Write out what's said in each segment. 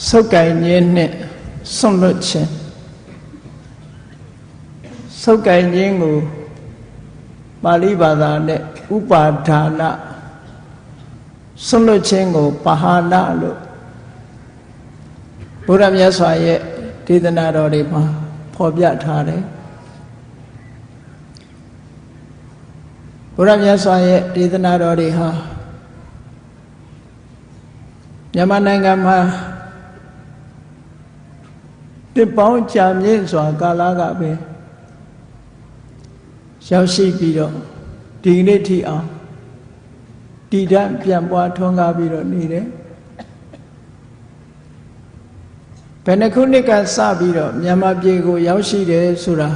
ဆုတ်ကိုင်ခြင်းနဲ့စွန့်လွတ်ခြင်းဆုတ်ကိုင်ခြင်းကိုပါဠိဘာသာနဲ့ဥပါဒါနစွန့်လွတ်ခြင်းကိုပဟာနလို့ဘုရားမြတ်စွာရဲ့ဒေသနာတော်တွေမှာဖော်ပြထားတယ်ဘုရားမြတ်စွာရဲ့ဒေသနာတော်တွေဟာမြန်မာနိုင်ငံမှာတစ်ပေါင်းကြာမြင့်စွာကာလကပဲရောက်ရှိပြီးတော့ဒီနေ့ထိအောင်တည်တံ့ပြန်ပွားထွန်းကားပြီးတော့နေတယ်ဘယ်နှခုနှစ်ကစပြီးတော့မြန်မာပြည်ကိုရောက်ရှိတယ်ဆိုတာ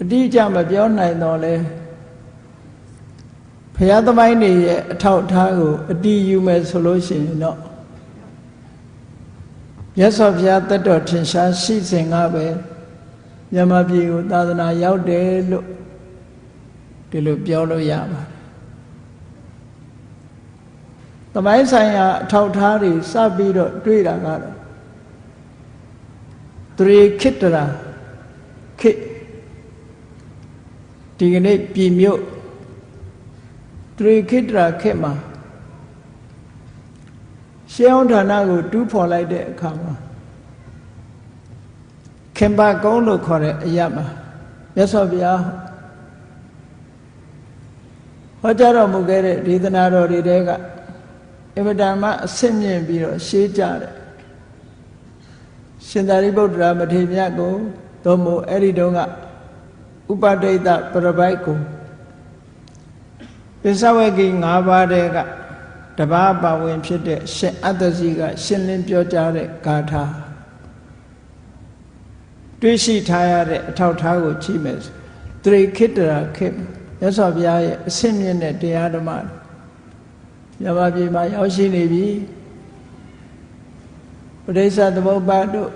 အတိအကျမပြောနိုင်တော့လဲဘုရားသမိုင်းတွေရဲ့အထောက်အထားကိုအတည်ယူမယ်ဆိုလို့ရှိရင်တော့မြတ်စွာဘုရားတတ်တော်ထင်ရှားရှိစဉ်ကပဲမြန်မာပြည်ကိုသာသနာရောက်တယ်လို့ဒီလိုပြောလို့ရပါတယ်သမိုင်းဆိုင်ရာအထောက်အထားတွေစပြီးတော့တွေ့တာကတော့သရေခိတ္တရာခေဒီကနေ့ပြည်မြို့သရေခိတ္တရာခေမှာရှေးအောင်ဌာနကိုတူးဖော်လိုက်တဲ့အခါမှာခင်ပါကုန်းလို့ခေါ်တဲ့အရာမှာမြတ်စွာဘုရားဟောကြားတော်မူခဲ့တဲ့ဒေသနာတော်တွေတဲကအင်မတန်မှအဆင့်မြင့်ပြီးတော့ရှေးကြတယ်ရှင်သာရိပုတ္တရာမထေရမြတ်ကိုသို့မဟုတ်အဲ့ဒီတုန်းကဥပဒိတပရပိုက်ကိုပိဿဝဂီ၅ပါးတဲကတပါးပါဝင်ဖြစ်တဲ့ရှင်အတ္တစီကရှင်းလင်းပြောကြားတဲ့ဂါထာတွေ့ရှိထားရတဲ့အထောက်အထားကိုကြည့်မယ်သရေခိတ္တရာခေမြတ်စွာဘုရားရဲ့အဆင့်မြင့်တဲ့တရားဓမ္မမြန်မာပြည်မှာရောက်ရှိနေပြီပရိစ္ဆသမုပ္ပါဒ်တို့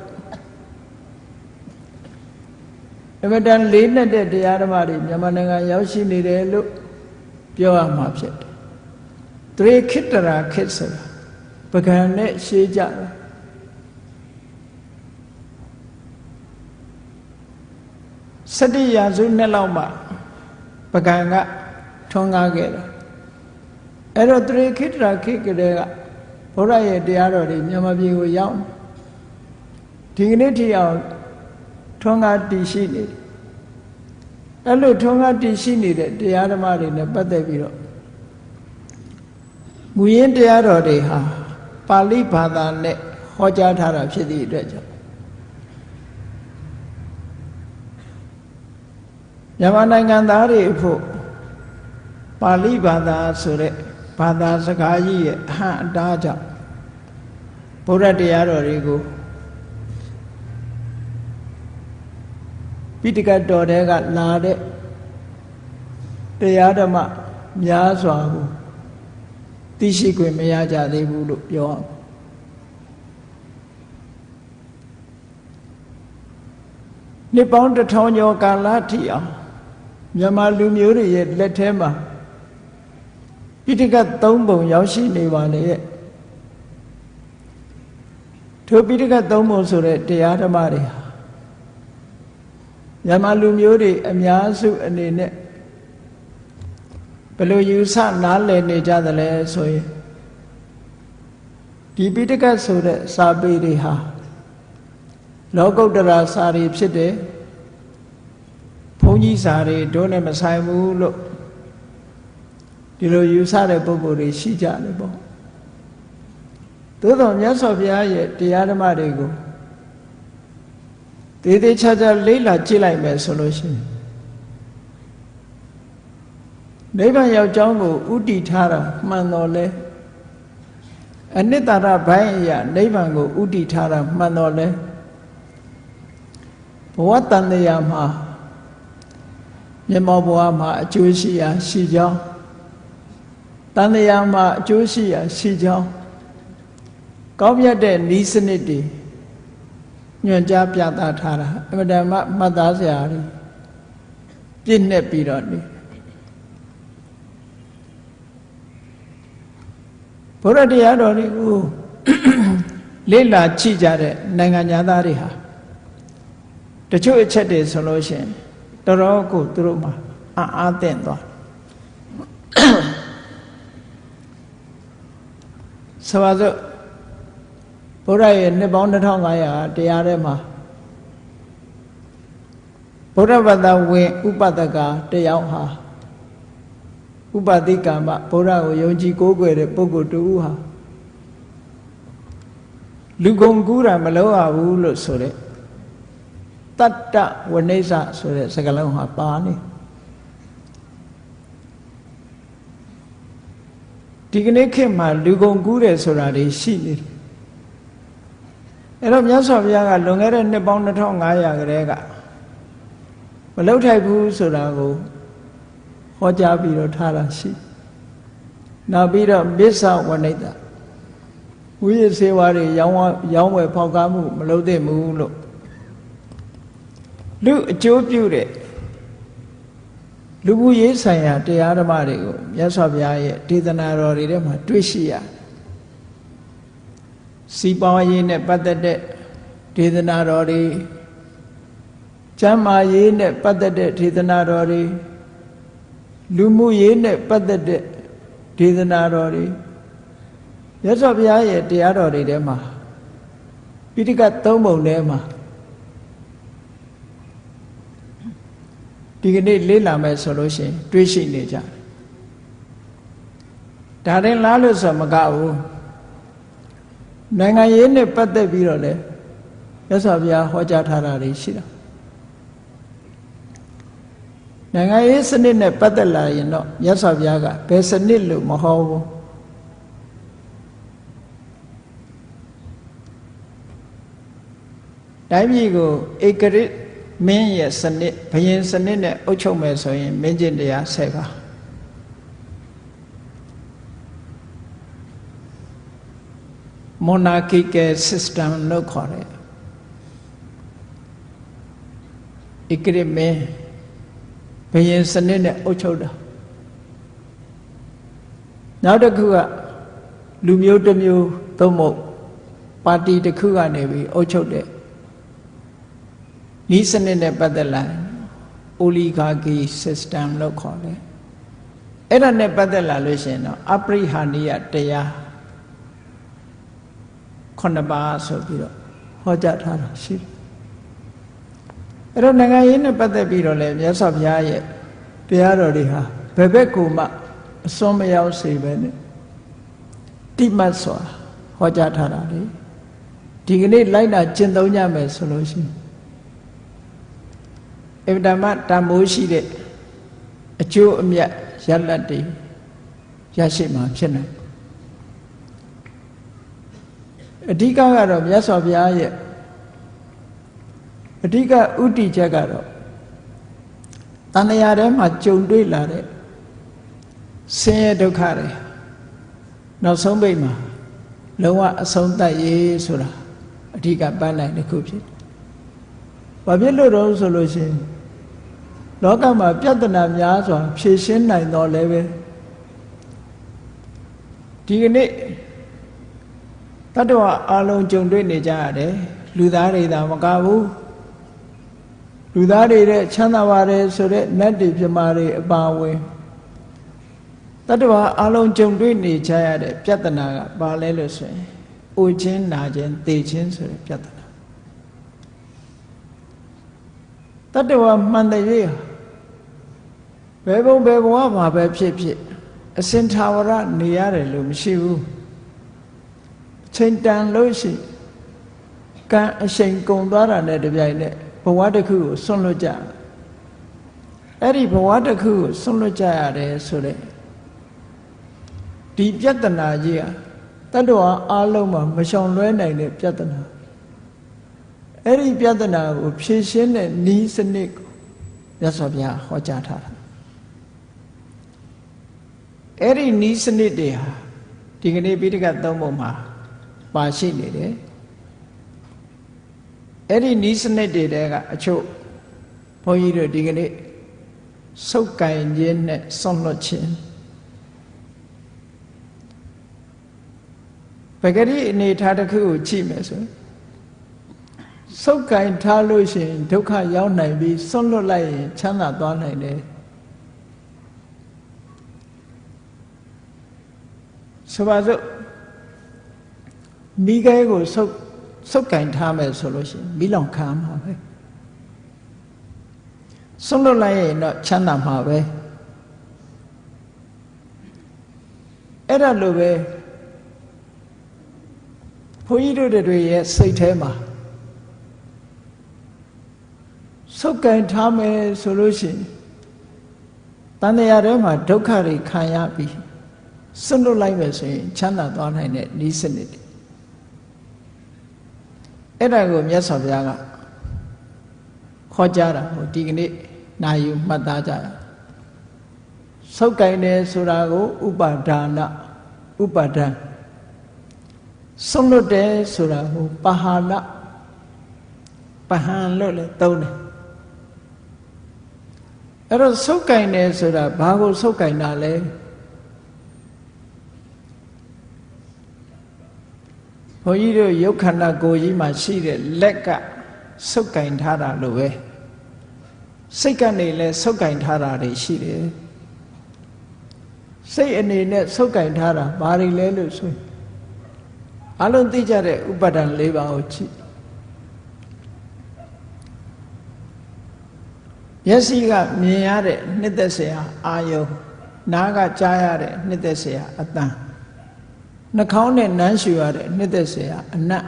အမတန်လေးနဲ့တဲ့တရားဓမ္မတွေမြန်မာနိုင်ငံရောက်ရှိနေတယ်လို့ပြောရမှာဖြစ်တယ်သရေခိတ္တရာခေဆိုတာပကံနဲ့ရှေးကြတယ်17ရာစုနှစ်လောက်မှပကံကထွန်းကားခဲ့တာအဲ့တော့သရေခိတ္တရာခေကလေးကဘုရားရဲ့တရားတော်တွေမြန်မာပြည်ကိုရောက်ဒီကနေ့ထိအောင်ထွန်းကားတည်ရှိနေတယ်အဲ့လိုထွန်းကားတည်ရှိနေတဲ့တရားဓမ္မတွေနဲ့ပတ်သက်ပြီးတော့မူရင်းတရားတော်တွေဟာပါဠိဘာသာနဲ့ဟောကြားထားတာဖြစ်သည့်အတွက်ကြောင့်မြန်မာနိုင်ငံသားတွေအဖို့ပါဠိဘာသာဆိုတဲ့ဘာသာစကားကြီးရဲ့အဟံအတားကြောင့်ဘုရားတရားတော်တွေကိုပိဋကတ်တော်တွေကလာတဲ့တရားဓမ္မများစွာကိုသိရှိခွင့်မရကြသေးဘူးလို့ပြောအောင်နှစ်ပေါင်း1000ကျော်ကာလထိအောင်မြန်မာလူမျိုးတွေရဲ့လက်ထဲမှာပိဋကတ်3ပုံရောက်ရှိနေပါလေရဲ့ထိုပိဋကတ်3ပုံဆိုတဲ့တရားဓမ္မတွေဟာမြန်မာလူမျိုးတွေအများစုအနေနဲ့ဘယ်လိုယူဆနားလည်နေကြသလဲဆိုရင်ဒီပိဋကတ်ဆိုတဲ့စာပေတွေဟာလောကုတ္တရာစာတွေဖြစ်တယ်ဘုန်းကြီးစာတွေတို့နဲ့မဆိုင်ဘူးလို့ဒီလိုယူဆတဲ့ပုဂ္ဂိုလ်တွေရှိကြတယ်ပေါ့သို့တော်မြတ်စွာဘုရားရဲ့တရားဓမ္မတွေကိုသေးသေးချာချာလေ့လာကြည့်လိုက်မယ်ဆိုလို့ရှိရင်နိဗ္ဗာန်ရောက်ကြောင်းကိုဥတည်ထားတာမှန်တော်လဲအနိတ္တရဘိုင်းအရာနိဗ္ဗာန်ကိုဥတည်ထားတာမှန်တော်လဲဘဝတန်တရားမှာမြတ်မောဘဝမှာအကျိုးရှိရာရှိကြောင်းတန်တရားမှာအကျိုးရှိရာရှိကြောင်းကောင်းမြတ်တဲ့ဤစနစ်တွေညွှန်ကြားပြသထားတာအမှန်တမ်းမှတ်သားစရာတွေပြည့်နဲ့ပြီးတော့နေဘုရားတရားတော်တွေကို လေ့လာကြည့်ကြတဲ့နိုင်ငံသားတွေဟာတချို့အချက်တွေဆိုလို့ရှိရင်တော်တော်ကိုသူတို့မှာအားသင့်သွားဆိုပါစို့ဘုရားရဲ့နှစ်ပေါင်း2500တရားထဲမှာဗုဒ္ဓဘာသာဝင်ဥပဒကတယောက်ဟာဥပတိကမ္မဘုရားကိုယုံကြည်ကိုးကွယ်တဲ့ပုဂ္ဂိုလ်တူဟာလူကုန်ကူးတာမလုပ်ရဘူးလို့ဆိုတဲ့တတ္တဝိနိစ္စဆိုတဲ့စကားလုံးဟာပါနေဒီကနေ့ခေတ်မှာလူကုန်ကူးတယ်ဆိုတာတွေရှိနေတယ်အဲ့တော့မြတ်စွာဘုရားကလွန်ခဲ့တဲ့နှစ်ပေါင်း2500ကတည်းကမလုပ်ထိုက်ဘူးဆိုတာကိုဟောကြားပြီးတော့ထားတာရှိနောက်ပြီးတော့မစ္ဆဝနိတ္တဝိရစေဝါတွေရောင်းဝယ်ဖောက်ကားမှုမလုပ်သင့်ဘူးလို့လူအကျိုးပြုတဲ့လူမှုရေးဆိုင်ရာတရားဓမ္မတွေကိုမြတ်စွာဘုရားရဲ့ဒေသနာတော်တွေထဲမှာတွေ့ရှိရစီးပွားရေးနဲ့ပတ်သက်တဲ့ဒေသနာတော်တွေကျမ်းမာရေးနဲ့ပတ်သက်တဲ့ဒေသနာတော်တွေလူမှုရေးနဲ့ပတ်သက်တဲ့ဒေသနာတော်တွေမြတ်စွာဘုရားရဲ့တရားတော်တွေထဲမှာပိဋကတ်3ပုံထဲမှာဒီကနေ့လေ့လာမယ်ဆိုလို့ရှိရင်တွေးရှိနေကြတယ်ဒါရင်လားလို့ဆိုမကဘူးနိုင်ငံရေးနဲ့ပတ်သက်ပြီးတော့လည်းမြတ်စွာဘုရားဟောကြားထားတာတွေရှိတာနိုင်ငံရေးစနစ်နဲ့ပတ်သက်လာရင်တော့မြတ်စွာဘုရားကဘယ်စနစ်လို့မဟောဘူးတိုင်းပြည်ကိုဧကရစ်မင်းရဲ့စနစ်ဘုရင်စနစ်နဲ့အုပ်ချုပ်မယ်ဆိုရင်မင်းကျင့်တရား10ပါးmonarchical system လို့ခေါ်တယ်ဧကရစ်မင်းဘုရင်စနစ်နဲ့အုပ်ချုပ်တာနောက်တစ်ခုကလူမျိုးတစ်မျိုးသို့မဟုတ်ပါတီတစ်ခုကနေပြီးအုပ်ချုပ်တဲ့ဤစနစ်နဲ့ပတ်သက်လာ oligarchy system လို့ခေါ်တယ်အဲ့ဒါနဲ့ပတ်သက်လာလို့ရှိရင်တော့အပရိဟာနိယတရား9ပါးဆိုပြီးတော့ဟောကြားထားတာရှိတယ်အဲ့တော့နိုင်ငံရေးနဲ့ပတ်သက်ပြီးတော့လည်းမြတ်စွာဘုရားရဲ့တရားတော်တွေဟာဘယ်ဘက်ကိုမှအစွန်းမရောက်စေပဲနဲ့တိမတ်စွာဟောကြားထားတာလေဒီကနေ့လိုက်တာကျင့်သုံးကြမယ်ဆိုလို့ရှိရင်အဗ္ဗဓမ္မတန်ဖိုးရှိတဲ့အကျိုးအမြတ်ရလဒ်တွေရရှိမှာဖြစ်နိုင်အဓိကကတော့မြတ်စွာဘုရားရဲ့အဓိကဥတည်ချက်ကတော့တဏှာထဲမှာကြုံတွေ့လာတဲ့ဆင်းရဲဒုက္ခတွေနောက်ဆုံးပိတ်မှာလုံးဝအဆုံးသတ်ရေးဆိုတာအဓိကပန်းနိုင်တစ်ခုဖြစ်တယ်။ဘာဖြစ်လို့တော့ဆိုလို့ရှိရင်လောကမှာပြဿနာများစွာဖြေရှင်းနိုင်တော့လည်းပဲဒီကနေ့တတ္တဝအလုံးကြုံတွေ့နေကြရတယ်လူသားတွေသာမကဘူးလူသားတွေတဲ့ချမ်းသာပါတယ်ဆိုတဲ့နတ်တွေပြမာတွေအပါဝင်တတ္တဝအလုံးကြုံတွေ့နေကြရတဲ့ပြဿနာကဘာလဲလို့ဆိုရင်အိုခြင်းနာခြင်းသေခြင်းဆိုတဲ့ပြဿနာတတ္တဝမှန်တဲ့ရေးဘယ်ဘုံဘယ်ဘဝမှာပဲဖြစ်ဖြစ်အစင်ထာဝရနေရတယ်လို့မရှိဘူးအချိန်တန်လို့ရှိကံအချိန်ကုန်သွားတာနဲ့တပြိုင်နက်ဘဝတစ်ခုကိုဆွန့်လွတ်ကြအဲ့ဒီဘဝတစ်ခုကိုဆွန့်လွတ်ကြရတယ်ဆိုတဲ့ဒီပြဿနာကြီးဟာတတ္တဝါအလုံးမှာမရှောင်လွဲနိုင်တဲ့ပြဿနာအဲ့ဒီပြဿနာကိုဖြေရှင်းတဲ့နည်းစနစ်ကိုမြတ်စွာဘုရားဟောကြားထားတာအဲ့ဒီနည်းစနစ်တွေဟာဒီကနေ့ပိဋကတ်3ပုံမှာပါရှိနေတယ်အဲ့ဒီနည်းစနစ်တွေတဲကအချို့ဘုန်းကြီးတို့ဒီကနေ့စုပ်ကင်ခြင်းနဲ့ဆွန့်လွတ်ခြင်း ပဂရိအနေထားတစ်ခုကိုကြည့်မယ်ဆိုဆုပ်ကင်ထားလို့ရှိရင်ဒုက္ခရောက်နိုင်ပြီးဆွန့်လွတ်လိုက်ရင်ချမ်းသာသွားနိုင်တယ်ဆိုပါစို့မိခဲကိုဆုပ်ကင်ထားမယ်ဆိုလို့ရှိရင်မိလောင်ခံမှာပဲဆွန့်လွတ်လိုက်ရင်တော့ချမ်းသာမှာပဲအဲ့ဒါလိုပဲဘုန်းကြီးတို့တွေရဲ့စိတ်ထဲမှာဆုပ်ကင်ထားမယ်ဆိုလို့ရှိရင်တန်တရားထဲမှာဒုက္ခတွေခံရပြီးစွန့်လွတ်လိုက်မယ်ဆိုရင်ချမ်းသာသွားနိုင်တဲ့ဤစနစ်တွေအဲ့ဒါကိုမြတ်စွာဘုရားကခေါ်ကြတာဟိုဒီကနေ့နာယူမှတ်သားကြရဆုပ်ကင်တယ်ဆိုတာကိုဥပါဒါနဥပါဒံစွန့်လွတ်တယ်ဆိုတာကိုပဟာနပဟံလို့လည်းသုံးတယ်အဲ့တော့ဆုပ်ကင်တယ်ဆိုတာဘာကိုဆုပ်ကင်တာလဲဘုန်းကြီးတို့ရုပ်ခန္ဓာကိုယ်ကြီးမှာရှိတဲ့လက်ကဆုပ်ကင်ထားတာလို့ပဲစိတ်ကနေလည်းဆုပ်ကင်ထားတာတွေရှိတယ်စိတ်အနေနဲ့ဆုပ်ကင်ထားတာဘာတွေလဲလို့ဆိုရင်အလုံးသိကြတဲ့ဥပါဒံ၄ပါးကိုကြည့်မျက်စိကမြင်ရတဲ့နှစ်သက်စရာအာယုံနားကကြားရတဲ့နှစ်သက်စရာအသံနှာခေါင်းနဲ့နမ်းရှူရတဲ့နှစ်သက်စရာအနံ့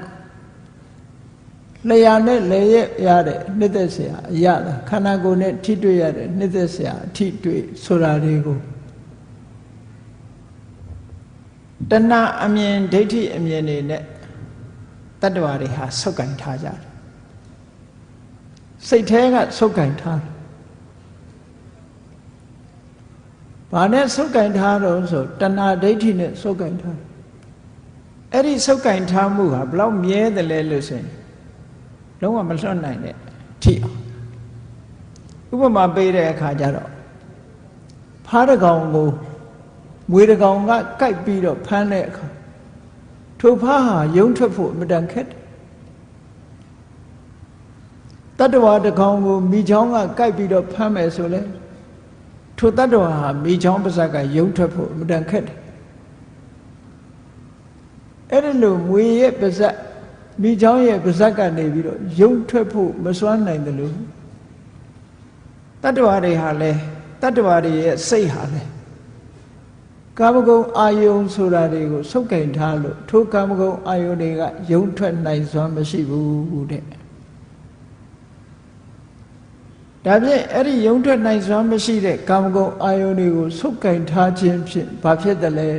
လျှာနဲ့လေရက်ရတဲ့နှစ်သက်စရာအရသာခန္ဓာကိုယ်နဲ့ထိတွေ့ရတဲ့နှစ်သက်စရာအထိတွေ့ဆိုတာတွေကိုတဏှာအမြင်ဒိဋ္ဌိအမြင်တွေနဲ့တတ္တဝါတွေဟာဆုပ်ကင်ထားကြတယ်စိတ်ထဲကဆုပ်ကင်ထားတယ်ဘာနဲ့ဆုပ်ကင်ထားတော့ဆိုတဏှာဒိဋ္ဌိနဲ့ဆုပ်ကင်ထားတယ်အဲ့ဒီဆုပ်ကင်ထားမှုဟာဘလောက်မြဲတယ်လဲလို့ဆိုရင်လုံးဝမလွတ်နိုင်တဲ့ထိအောင်ဥပမာပေးတဲ့အခါကျတော့ဖားတကောင်ကိုမွေတကောင်ကကြိုက်ပြီးတော့ဖမ်းတဲ့အခါထိုဖားဟာယုံထွက်ဖို့အမတန်ခက်တယ်တတ္တဝါတကောင်ကိုမိချောင်းကကြိုက်ပြီးတော့ဖမ်းမယ်ဆိုလဲထိုတတ္တဝါဟာမိချောင်းပါးစပ်ကယုံထွက်ဖို့အမတန်ခက်တယ်အဲ့ဒီလိုမွေရဲ့ပါးစပ်မိချောင်းရဲ့ပါးစပ်ကနေပြီးတော့ယုံထွက်ဖို့မစွမ်းနိုင်တယ်လို့တတ္တဝါတွေဟာလဲတတ္တဝါတွေရဲ့စိတ်ဟာလဲကာမဂုဏ်အာယုံဆိုတာတွေကိုဆုပ်ကင်ထားလို့ထိုကာမဂုဏ်အာယုံတွေကယုံထွက်နိုင်စွမ်းမရှိဘူးတဲ့ဒါဖြင့်အဲ့ဒီယုံထွက်နိုင်စွမ်းမရှိတဲ့ကာမဂုဏ်အာယုန်တွေကိုဆုပ်ကင်ထားခြင်းဖြင့်ဘာဖြစ်တယ်လဲ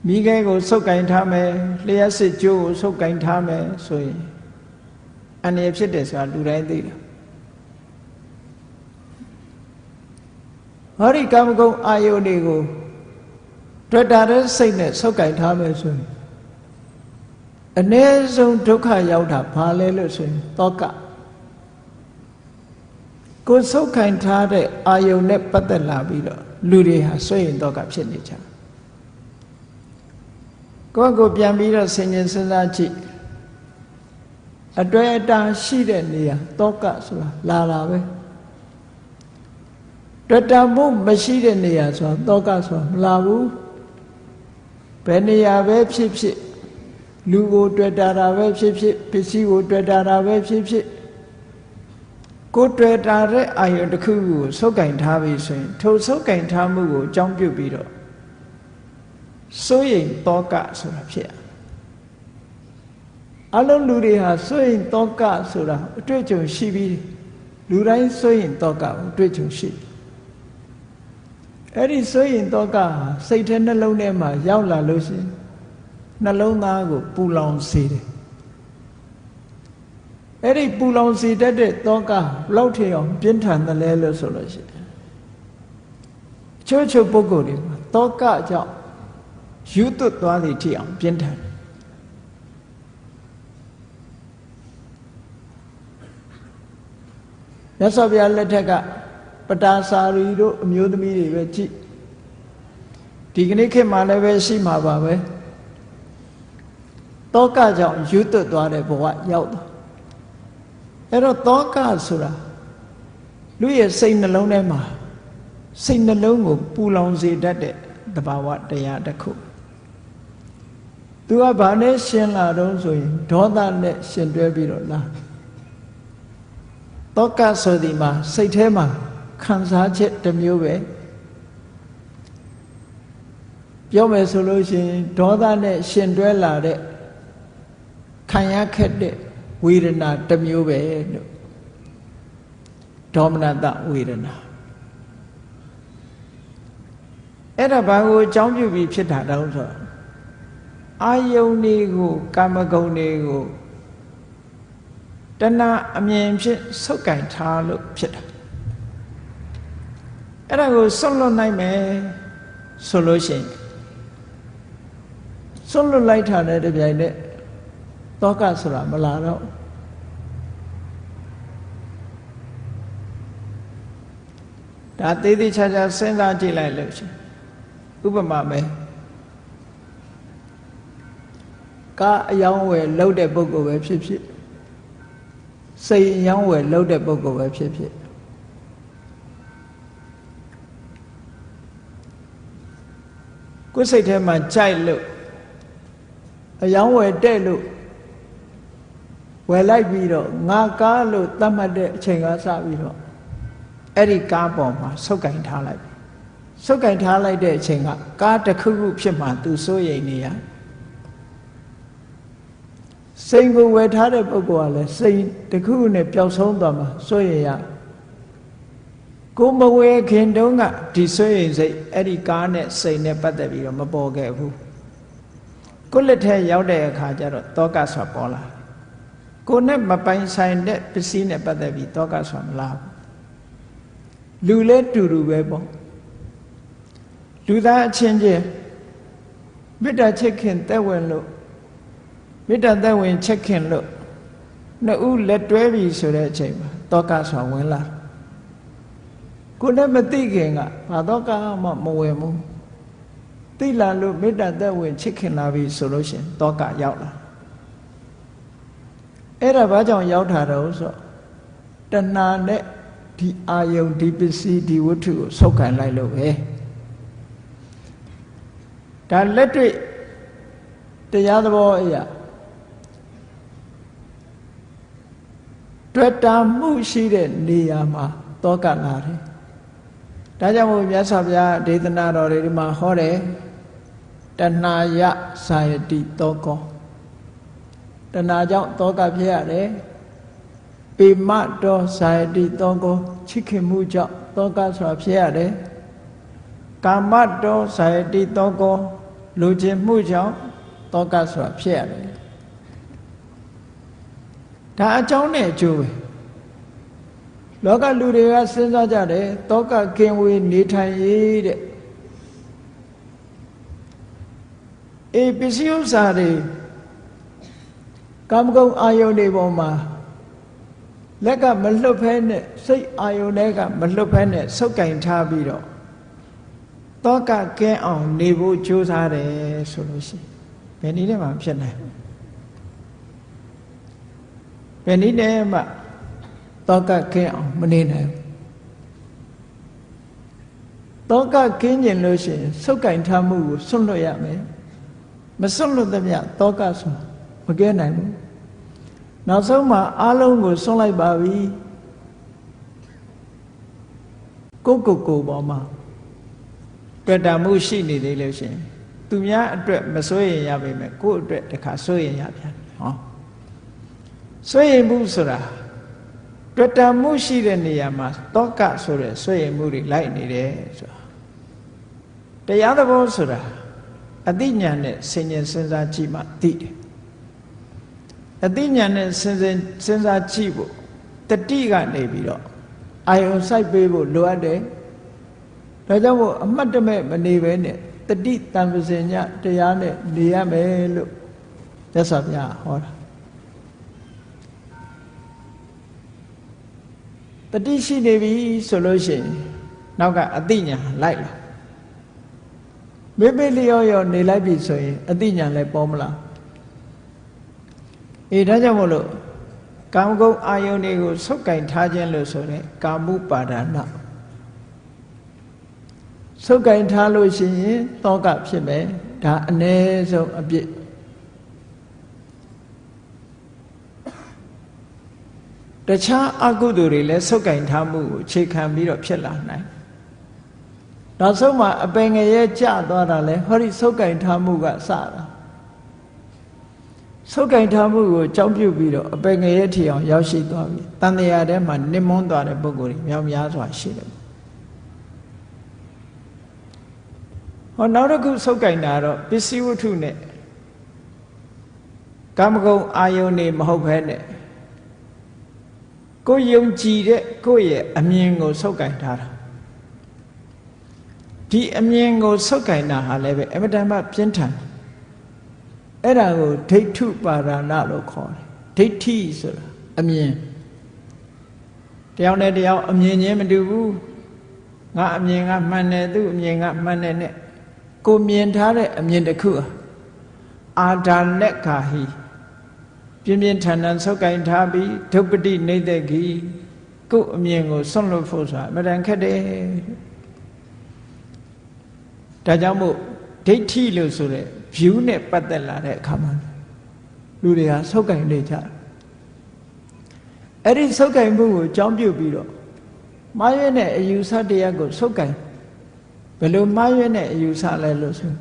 မိခဲကိုဆုပ်ကင်ထားမယ်လျှက်စစ်ကြိုးကိုဆုပ်ကင်ထားမယ်ဆိုရင်အန္တရာယ်ဖြစ်တယ်ဆိုတာလူတိုင်းသိတယ်ဟောဒီကာမဂုဏ်အာယုန်တွေကိုတွေ့တာတဲ့စိတ်နဲ့ဆုပ်ကင်ထားမယ်ဆိုရင်အ ਨੇ ဆုံးဒုက္ခရောက်တာဘာလဲလို့ဆိုရင်တောကကိုယ်ဆုပ်ခိုင်ထားတဲ့အာယုန်နဲ့ပတ်သက်လာပြီးတော့လူတွေဟာဆွေးရင်တော့ကဖြစ်နေကြကိုယ့်ကိုပြန်ပြီးတော့ဆင်ញင်စဉ်းစားကြည့်အတွေ့အတာရှိတဲ့နေရာတောကဆိုတာလာပဲတွေ့တာမှုမရှိတဲ့နေရာဆိုတာတောကဆိုတာမလာဘူးဘယ်နေရာပဲဖြစ်ဖြစ်လူကိုတွေ့တာပဲဖြစ်ဖြစ်ပစ္စည်းကိုတွေ့တာပဲဖြစ်ဖြစ်ကိုယ်တွေ့တာတဲ့အာယုန်တစ်ခုကိုဆုပ်ကင်ထားပြီဆိုရင်ထိုဆုပ်ကင်ထားမှုကိုအကြောင်းပြုပြီးတော့စိုးရိမ်တောကဆိုတာဖြစ်အလုံးလူတွေဟာစိုးရိမ်တောကဆိုတာအတွေ့အကြုံရှိပြီးလူတိုင်းစိုးရိမ်တောကကိုအတွေ့အကြုံရှိအဲ့ဒီစိုးရိမ်တောကဟာစိတ်ထဲနှလုံးထဲမှာရောက်လာလို့ရှိရင်နှလုံးသားကိုပူလောင်စေတယ်အဲ့ဒီပူလောင်စေတတ်တဲ့တောကဘလောက်ထိအောင်ပြင်းထန်တယ်လဲလို့ဆိုလို့ရှိရင်ချို့ချို့ပုဂ္ဂိုလ်တွေမှာတောကကြောင့်ယူသွတ်သွားသည်ထိအောင်ပြင်းထန်မြတ်စွာဘုရားလက်ထက်ကပတာစာရီတို့အမျိုးသမီးတွေပဲကြည့်ဒီကနေ့ခေတ်မှာလည်းပဲရှိမှာပါပဲ တောကကြောင့်ယူသွတ်သွားတဲ့ဘဝရောက်သွားအဲ့တော့တောကဆိုတာလူရဲ့စိတ်နှလုံးထဲမှာစိတ်နှလုံးကိုပူလောင်စေတတ်တဲ့သဘာဝတရားတစ်ခုသူကဘာနဲ့ရှင်းလာတော့ဆိုရင်ဒေါသနဲ့ရှင်တွဲပြီးတော့လာတောကဆိုဒီမှာစိတ်ထဲမှာခံစားချက်တစ်မျိုးပဲပြောမယ်ဆိုလို့ရှိရင်ဒေါသနဲ့ရှင်တွဲလာတဲ့ခံရခက်တဲ့ဝေဒနာတစ်မျိုးပဲလို့ဒေါမနတဝေဒနာအဲ့ဒါဘာကိုအကြောင်းပြုပြီးဖြစ်တာတောင်းဆိုအာယုန်တွေကိုကာမဂုဏ်တွေကိုတဏှာအမြင်ဖြင့်ဆုပ်ကင်ထားလို့ဖြစ်တာအဲ့ဒါကိုဆွန့်လွတ်နိုင်မယ်ဆိုလို့ရှိရင်ဆွန့်လွတ်လိုက်တာနဲ့တပြိုင်နက်တောကဆိုတာမလာတော့ဒါသေးသေးချာချာစဉ်းစားကြည့်လိုက်လို့ရှိရင်ဥပမာပဲကားအယောင်းဝယ်လှုပ်တဲ့ပုဂ္ဂိုလ်ပဲဖြစ်ဖြစ်စိတ်အယောင်းဝယ်လှုပ်တဲ့ပုဂ္ဂိုလ်ပဲဖြစ်ဖြစ်ကိုယ်စိတ်ထဲမှာကြိုက်လို့အယောင်းဝယ်တဲ့လို့ဝယ်လိုက်ပြီးတော့ငါကားလို့သတ်မှတ်တဲ့အချိန်ကစပြီးတော့အဲ့ဒီကားပေါ်မှာဆုပ်ကင်ထားလိုက်ဆုပ်ကင်ထားလိုက်တဲ့အချိန်ကကားတစ်ခုခုဖြစ်မှသူစိုးရိမ်နေရစိတ်ကိုဝယ်ထားတဲ့ပုဂ္ဂိုလ်ကလည်းစိတ်တစ်ခုခုနဲ့ပျောက်ဆုံးသွားမှာစိုးရိမ်ရကိုမဝယ်ခင်တုန်းကဒီစိုးရိမ်စိတ်အဲ့ဒီကားနဲ့စိတ်နဲ့ပတ်သက်ပြီးတော့မပေါ်ခဲ့ဘူးကိုလက်ထဲရောက်တဲ့အခါကျတော့တောကဆိုပေါ်လာကိုနဲ့မပိုင်ဆိုင်တဲ့ပစ္စည်းနဲ့ပတ်သက်ပြီးတောကဆိုမလာဘူးလူလဲတူတူပဲပေါ့လူသားအချင်းချင်းမေတ္တာချစ်ခင်သက်ဝင်လို့မေတ္တာသက်ဝင်ချစ်ခင်လို့နှစ်ဦးလက်တွဲပြီဆိုတဲ့အချိန်မှာတောကဆိုဝင်လာကိုနဲ့မသိခင်ကဘာတောကမှမဝင်ဘူးသိလာလို့မေတ္တာသက်ဝင်ချစ်ခင်လာပြီဆိုလို့ရှိရင်တောကရောက်လာအဲ့ဒါဘာကြောင့်ရောက်တာတော့ဆိုတဏှာနဲ့ဒီအာယုန်ဒီပစ္စည်းဒီဝတ္ထုကိုဆုပ်ကင်လိုက်လို့ပဲဒါလက်တွေ့တရားသဘောအရာတွေ့တာမှုရှိတဲ့နေရာမှာတောကလာတယ်ဒါကြောင့်မို့မြတ်စွာဘုရားဒေသနာတော်တွေဒီမှာဟောတယ်တဏှာယဇာယတိတောကောတဏှာကြောင့်တောကဖြစ်ရတယ်ပေမတောဇာယတိတောကောချစ်ခင်မှုကြောင့်တောကဆိုတာဖြစ်ရတယ်ကာမတောဇာယတိတောကောလူကျင်မှုကြောင့်တောကဆိုတာဖြစ်ရတယ်ဒါအကြောင်းနဲ့အကျိုးပဲလောကလူတွေကစဉ်းစားကြတယ်တောကကင်ဝေးနေထိုင်ရေးတဲ့ပစ္စည်းဥစ္စာတွေကာမဂုဏ်အာယုန်တွေပေါ်မှာလက်ကမလွတ်ဖဲနဲ့စိတ်အာယုန်တွေကမလွတ်ဖဲနဲ့ဆုပ်ကင်ထားပြီးတော့တောကကင်းအောင်နေဖို့ကြိုးစားတယ်ဆိုလို့ရှိရင်ဘယ်နည်းနဲ့မှဖြစ်နိုင်ဘယ်နည်းနဲ့မှတောကကင်းအောင်မနေနိုင်တောကကင်းကျင်လို့ရှိရင်ဆုပ်ကင်ထားမှုကိုစွန့်လွတ်ရမယ်မစွန့်လွတ်သမျှတောကဆိုမကဲနိုင်ဘူးနောက်ဆုံးမှာအားလုံးကိုစွန့်လိုက်ပါပြီကိုပေါ်မှာတွေ့တာမှုရှိနေသေးလို့ရှိရင်သူများအတွက်မစိုးရင်ရပါမယ်ကိုယ့်အတွက်တခါစိုးရင်ရပြန်ဟောစိုးရင်မှုဆိုတာတွေ့တာမှုရှိတဲ့နေရာမှာတောကဆိုတဲ့စိုးရင်မှုတွေလိုက်နေတယ်ဆိုတာတရားသဘောဆိုတာအသိဉာဏ်နဲ့ဆင်ញင်စဉ်းစားကြည့်မှသိတယ်အသိဉာဏ်နဲ့စဉ်းစားကြည့်ဖို့တတိကနေပြီးတော့အာယုံစိုက်ပေးဖို့လိုအပ်တယ်ဒါကြောင့်မို့အမှတ်တမဲ့မနေပဲနဲ့တတိတံပစင်ညတရားနဲ့နေရမယ်လို့မြတ်စွာဘုရားဟောတာတတိရှိနေပြီဆိုလို့ရှိရင်နောက်ကအသိဉာဏ်လိုက်လာမေ့မေ့လျော့လျော့နေလိုက်ပြီဆိုရင်အသိဉာဏ်လည်းပေါ်မလား ဒါကြောင့်မို့လို့ကာမဂုဏ်အာယုန်တွေကိုဆုပ်ကင်ထားခြင်းလို့ဆိုတဲ့ကာမုပါဒနာဆုပ်ကင်ထားလို့ရှိရင်တောကဖြစ်မယ်ဒါအ ਨੇ ဆုံးအပြစ်တခြားအကုသိုလ်တွေလည်းဆုပ်ကင်ထားမှုကိုအခြေခံပြီးတော့ဖြစ်လာနိုင်နောက်ဆုံးမှာအပင်ငရဲကျသွားတာလဲဟောဒီဆုပ်ကင်ထားမှုကစတာဆုပ်ကင်ထားမှုကိုကြောက်ပြုတ်ပြီးတော့အပင်ငရဲထီအောင်ရောက်ရှိသွားပြီတန်တရားထဲမှာနစ်မွန်းသွားတဲ့ပုဂ္ဂိုလ်တွေများများစွာရှိတယ်ဟောနောက်တစ်ခုဆုပ်ကင်တာတော့ပစ္စည်းဝတ္ထုနဲ့ကာမဂုဏ်အာယုန်တွေမဟုတ်ဘဲနဲ့ကိုယုံကြည်တဲ့ကိုယ့်ရဲ့အမြင်ကိုဆုပ်ကင်ထားတာဒီအမြင်ကိုဆုပ်ကင်တာဟာလည်းပဲအမတန်မှပြင်းထန်အဲ့ဒါကိုဒိဋ္ဌုပါဒနာလို့ခေါ်တယ်ဒိဋ္ဌိဆိုတာအမြင်တယောက်နဲ့တယောက်အမြင်ချင်းမတူဘူးငါအမြင်ကမှန်တယ်သူ့အမြင်ကမှန်တယ်နဲ့ကိုမြင်ထားတဲ့အမြင်တစ်ခုအာဒါလက်ခာဟိပြင်းပြင်းထန်ထန်ဆုပ်ကင်ထားပြီးဒုပ္ပတိနေတ္တဂီကိုအမြင်ကိုဆွန့်လွတ်ဖို့ဆိုတာအမှန်တန်ခက်တယ်ဒါကြောင့်မို့ဒိဋ္ဌိလို့ဆိုတဲ့ view နဲ့ပတ်သက်လာတဲ့အခါမှာလူတွေကဆုပ်ကင်နေကြအဲ့ဒီဆုပ်ကင်မှုကိုအကြောင်းပြုပြီးတော့မှားရွေးတဲ့အယူဆတရားကိုဆုပ်ကင်ဘယ်လိုမှားရွေးတဲ့အယူဆလဲလို့ဆို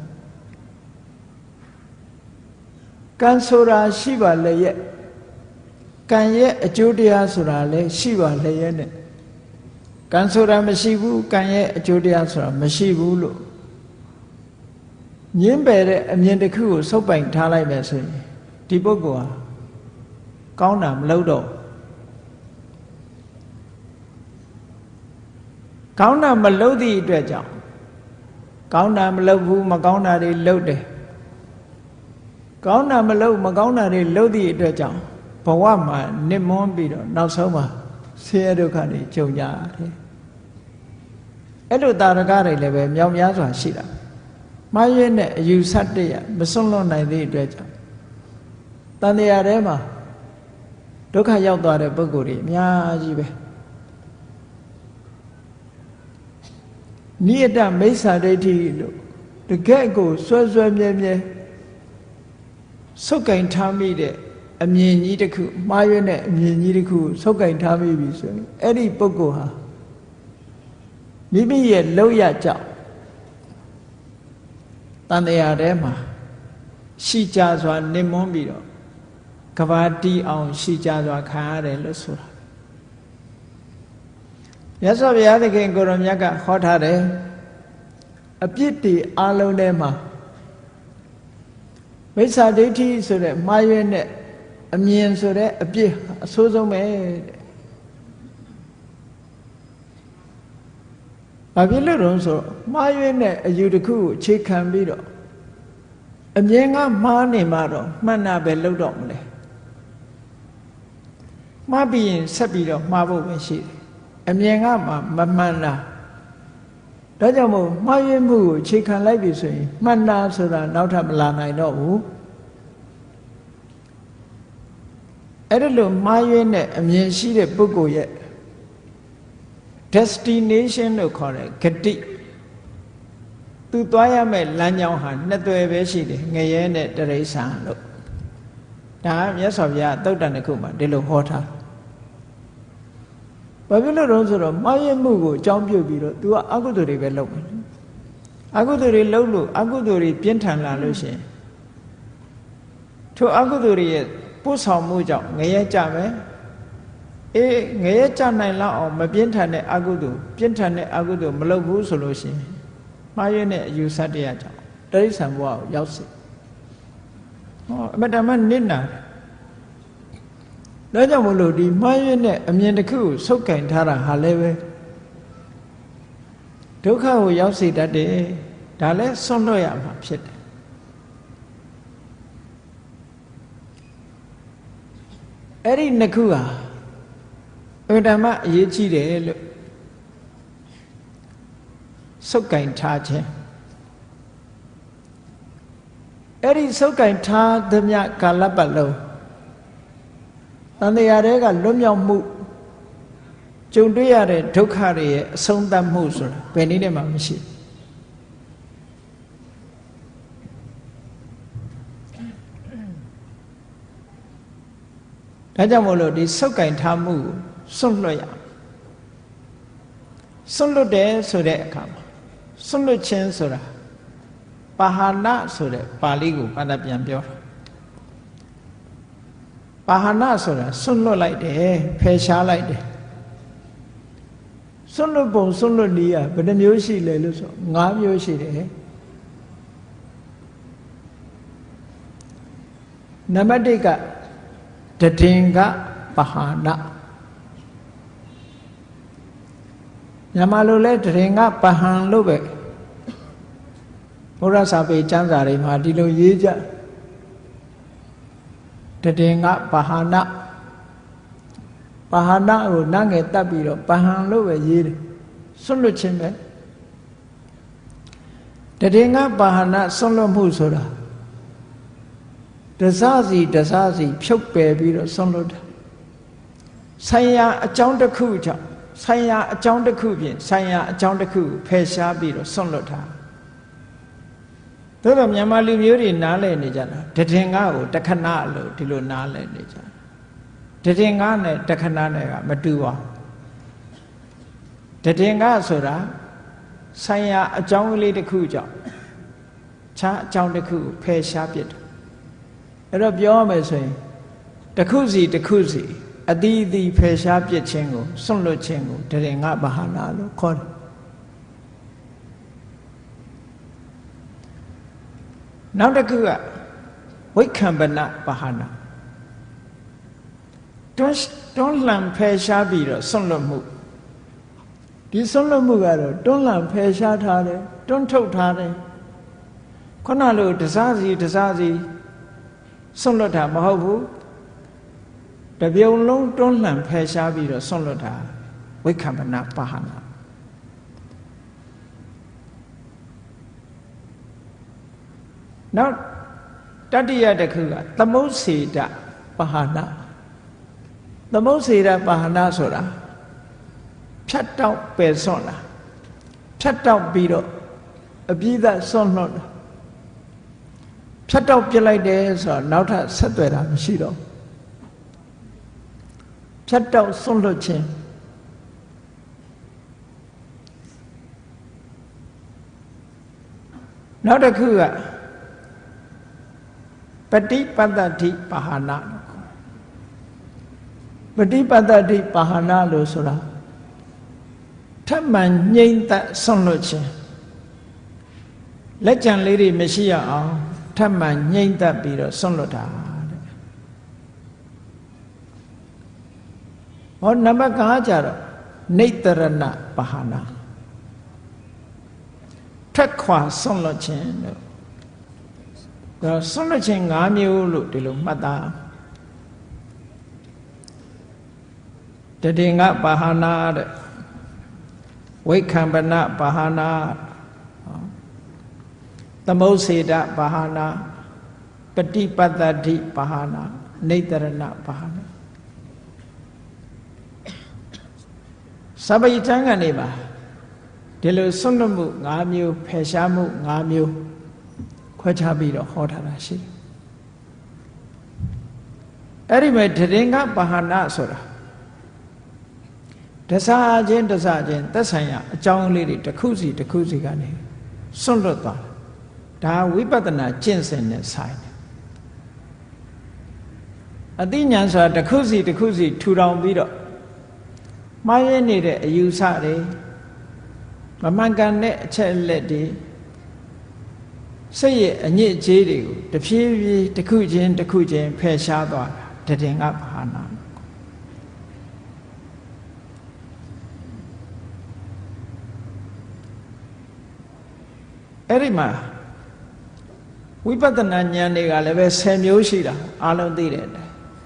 ကံဆိုတာရှိပါလေရဲ့ကံရဲ့အကျိုးတရားဆိုတာလည်းရှိပါလေရဲ့နဲ့ကံဆိုတာမရှိဘူးကံရဲ့အကျိုးတရားဆိုတာမရှိဘူးလို့ညင်းပယ်တဲ့အမြင်တစ်ခုကိုဆုပ်ပိုင်ထားလိုက်မယ်ဆိုရင်ဒီပုဂ္ဂိုလ်ဟာကောင်းတာမလုပ်တော့ကောင်းတာမလုပ်သည့်အတွက်ကြောင့်ကောင်းတာမလုပ်ဘူးမကောင်းတာတွေလုပ်တယ်ကောင်းတာမလုပ်မကောင်းတာတွေလုပ်သည့်အတွက်ကြောင့်ဘဝမှာနစ်မွန်းပြီးတော့နောက်ဆုံးမှာဆင်းရဲဒုက္ခတွေကြုံကြရတယ်အဲ့လိုတာရကတွေလည်းပဲမြောက်များစွာရှိတာမှားရွေးတဲ့အယူဆတရမစွန့်လွတ်နိုင်သည့်အတွက်ကြောင့်တန်တရားထဲမှာဒုက္ခရောက်သွားတဲ့ပုဂ္ဂိုလ်တွေအများကြီးပဲနိယတမိစ္ဆာဒိဋ္ဌိလို့တကယ့်ကိုစွဲစွဲမြဲမြဲဆုပ်ကင်ထားမိတဲ့အမြင်ကြီးတစ်ခုမှားရွေးတဲ့အမြင်ကြီးတစ်ခုဆုပ်ကင်ထားမိပြီဆိုရင်အဲ့ဒီပုဂ္ဂိုလ်ဟာမိမိရဲ့လောက်ရကြောင့်တန်တရားထဲမှာရှိကြစွာနစ်မွန်းပြီးတော့ကဘာတီးအောင်ရှိကြစွာခံရတယ်လို့ဆိုတာမြတ်စွာဘုရားသခင်ကိုရောမြတ်ကဟောထားတယ်အပြစ်တွေအလုံးထဲမှာမိစ္ဆာဒိဋ္ဌိဆိုတဲ့မှားရွေးတဲ့အမြင်ဆိုတဲ့အပြစ်အဆိုးဆုံးပဲတဲ့ဘာဖြစ်လို့လဲဆိုမှားရွေးတဲ့အယူတစ်ခုကိုအခြေခံပြီးတော့အမြင်ကမှားနေမှတော့မှန်တာပဲလုပ်တော့မလဲမှားပြီးရင်ဆက်ပြီးတော့မှားဖို့ပဲရှိတယ်အမြင်ကမှမမှန်တာဒါကြောင့်မို့မှားရွေးမှုကိုအခြေခံလိုက်ပြီဆိုရင်မှန်တာဆိုတာနောက်ထပ်မလာနိုင်တော့ဘူးအဲ့ဒါလို့မှားရွေးတဲ့အမြင်ရှိတဲ့ပုဂ္ဂိုလ်ရဲ့ destination လို့ခေါ်တဲ့ဂတိသူသွားရမယ့်လမ်းကြောင်းဟာနှစ်သွယ်ပဲရှိတယ်ငရဲနဲ့တိရစ္ဆာန်လို့ဒါကမြတ်စွာဘုရားသုတ်တန်တစ်ခုမှာဒီလိုဟောထားဘာဖြစ်လို့လဲဆိုတော့မှားယွင်းမှုကိုအကြောင်းပြုပြီးတော့ तू ကအကုသိုလ်တွေပဲလုပ်မယ်အကုသိုလ်တွေလုပ်လို့အကုသိုလ်တွေပြင်းထန်လာလို့ရှိရင်ထိုအကုသိုလ်တွေရဲ့ပို့ဆောင်မှုကြောင့်ငရဲကြမယ်ငရဲကြနိုင်လောက်အောင်မပြင်းထန်တဲ့အကုသိုလ်ပြင်းထန်တဲ့အကုသိုလ်မလုပ်ဘူးဆိုလို့ရှိရင်မှားယွင်းတဲ့အယူဆတရားကြောင့်တိရစ္ဆာန်ဘဝကိုရောက်စေအမတ္တမနစ်နာဒါကြောင့်မလို့ဒီမှားယွင်းတဲ့အမြင်တစ်ခုကိုဆုပ်ကင်ထားတာဟာလည်းပဲဒုက္ခကိုရောက်စေတတ်တယ်ဒါလည်းဆွန့်လွတ်ရမှာဖြစ်တယ်အဲ့ဒီနှစ်ခုဟာအမတ္တမအရေးကြီးတယ်လို့ဆုပ်ကင်ထားခြင်းအဲ့ဒီဆုပ်ကင်ထားသမျှကာလပတ်လုံး တန်တရားတွေကလွတ်မြောက်မှုကြုံတွေ့ရတဲ့ဒုက္ခတွေရဲ့အဆုံးသတ်မှုဆိုတာဘယ်နည်းနဲ့မှမရှိဒါကြောင့်မို့လို့ဒီစုပ်ကင်ထားမှုကိုစွန့်လွတ်ရစွန့်လွတ်တယ်ဆိုတဲ့အခါမှာစွန့်လွတ်ခြင်းဆိုတာပါဟာနဆိုတဲ့ပါဠိကိုဘာသာပြန်ပြောတာပါဟာနဆိုတာစွန့်လွတ်လိုက်တယ်ဖယ်ရှားလိုက်တယ်စွန့်လွတ်ပုံစွန့်လွတ်နည်းဘယ်နှမျိုးရှိလဲလို့ဆို၅မျိုးရှိတယ်နံပါတ်1ကတည်င်္ဂပါဟာနမြန်မာလိုလဲတည်င်္ဂပါဟံလို့ပဲဘုရားစာပေကျမ်းစာတွေမှာဒီလိုရေးကြတည်င်္ဂပါဟာနပါဟာနကိုနငယ်တက်ပြီးတော့ပါဟံလို့ပဲရေးတယ်စွန့်လွတ်ခြင်းပဲတည်င်္ဂပါဟာနစွန့်လွတ်မှုဆိုတာတစစီဖြုတ်ပယ်ပြီးတော့စွန့်လွတ်တာဆိုင်ရာအကြောင်းတစ်ခုကြောင့်ဆိုင်ရာအကြောင်းတစ်ခုဖြင့်ဆိုင်ရာအကြောင်းတစ်ခုဖယ်ရှားပြီးတော့စွန့်လွတ်တာသို့တော့မြန်မာလူမျိုးတွေနားလည်နေကြတာတည်င်္ဂကိုတခဏလို့ဒီလိုနားလည်နေကြတယ်တည်င်္ဂနဲ့တခဏနဲ့ကမတူပါဘူးတည်င်္ဂဆိုတာဆိုင်ရာအကြောင်းကလေးတစ်ခုကြောင့်ခြားအကြောင်းတစ်ခုဖယ်ရှားပစ်တယ်အဲ့တော့ပြောရမယ်ဆိုရင်တစ်ခုစီအသီးသီးဖယ်ရှားပစ်ခြင်းကိုစွန့်လွတ်ခြင်းကိုတည်င်္ဂပါဟာနာလို့ခေါ်တယ်နောက်တစ်ခုကဝိက္ခံပနပါဟာနာတွန်းလှန်ဖယ်ရှားပြီးတော့စွန့်လွတ်မှုဒီစွန့်လွတ်မှုကတော့တွန်းလှန်ဖယ်ရှားထားတယ်တွန်းထုတ်ထားတယ်ခုနလိုတစားစီစွန့်လွတ်တာမဟုတ်ဘူးတပြုံလုံးတွန်းလှန်ဖယ်ရှားပြီးတော့စွန့်လွတ်တာဝိက္ခံပနပါဟာနာနောက်တတိယတစ်ခုကသမုတ်စေတပါဟာနာသမုတ်စေတပါဟာနာဆိုတာဖြတ်တောက်ပယ်စွန့်တာဖြတ်တောက်ပြီးတော့အပြည့်သက်စွန့်လွတ်တာဖြတ်တောက်ပြစ်လိုက်တယ်ဆိုတော့နောက်ထပ်ဆက်သွယ်တာမရှိတော့ဖြတ်တောက်စွန့်လွတ်ခြင်းနောက်တစ်ခုကပฏิပတ္တိပါဟာနာပฏิပတ္တိပါဟာနာလို့ဆိုတာထပ်မံငြိမ့်သက်စွန့်လွတ်ခြင်းလက်ကြံလေးတွေမရှိရအောင်ထပ်မံငြိမ့်သက်ပြီးတော့စွန့်လွတ်တာတဲ့ဟောနံပါတ်5ကျတော့နေတရဏပါဟာနာထက်ခွာစွန့်လွတ်ခြင်းလို့ဒါစွန့်လွတ်ခြင်း5မျိုးလို့ဒီလိုမှတ်သားတည်င်္ဂပါဟာနာတဲ့ဝိက္ခံပနပါဟာနာသမုတ်စေတပါဟာနာပฏิပတ္တိပါဟာနာနေတရဏပါဟာနာစပိဋ္ဌာန်ကနေပါဒီလိုစွန့်လွတ်မှု5မျိုးဖယ်ရှားမှု5မျိုးခွဲခြားပြီးတော့ဟောထားတာရှိတယ်အဲ့ဒီမဲ့တည်င်္ဂပါဟာနာဆိုတာတစားချင်းသက်ဆိုင်ရာအကြောင်းလေးတွေတစ်ခုစီကနေစွန့်လွတ်သွားတာဒါဝိပဿနာကျင့်စဉ်နဲ့ဆိုင်တယ်အသိဉာဏ်ဆိုတာတစ်ခုစီထူထောင်ပြီးတော့မှားရင်းနေတဲ့အယူဆတွေမမှန်ကန်တဲ့အချက်အလက်တွေစိတ်ရဲ့အညစ်အကြေးတွေကိုတဖြည်းဖြည်းတစ်ခုချင်းဖယ်ရှားသွားတာတည်င်္ဂပါဟာနာအဲ့ဒီမှာဝိပဿနာဉာဏ်တွေကလည်းပဲ10မျိုးရှိတာအားလုံးသိတယ်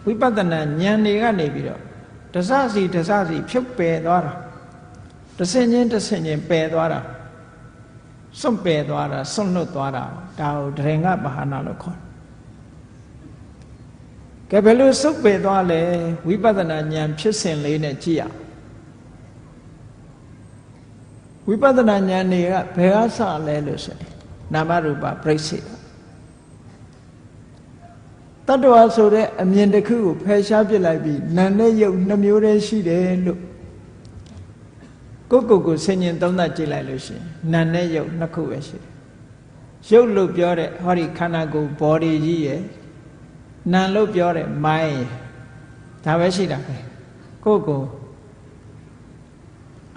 ဝိပဿနာဉာဏ်တွေကနေပြီးတော့တစစီဖြုတ်ပယ်သွားတာတဆင့်ချင်းပယ်သွားတာစွန့်ပယ်သွားတာစွန့်လွတ်သွားတာဒါကိုတည်င်္ဂပါဟာနာလို့ခေါ်တယ် ကဲဘယ်လိုစုပ်ပယ်သွားလဲဝိပဿနာဉာဏ်ဖြစ်စဉ်လေးနဲ့ကြည့်ရဝိပဿနာဉာဏ်တွေကဘယ်ကစလဲလို့ဆိုရင်နာမရူပပြိစ္ဆေတတ္တဝါဆိုတဲ့အမြင်တစ်ခုကိုဖယ်ရှားပြစ်လိုက်ပြီးနာနဲ့ရုပ်နှမျိုးတည်းရှိတယ်လို့ကိုဆင်ញင်သုံးသပ်ကြည့်လိုက်လို့ရှိရင်နာနဲ့ရုပ်နှစ်ခုပဲရှိတယ်ရုပ်လို့ပြောတဲ့ဟောဒီခန္ဓာကိုယ် body ကြီးရယ်နာလို့ပြောတဲ့ mind ဒါပဲရှိတာပဲကို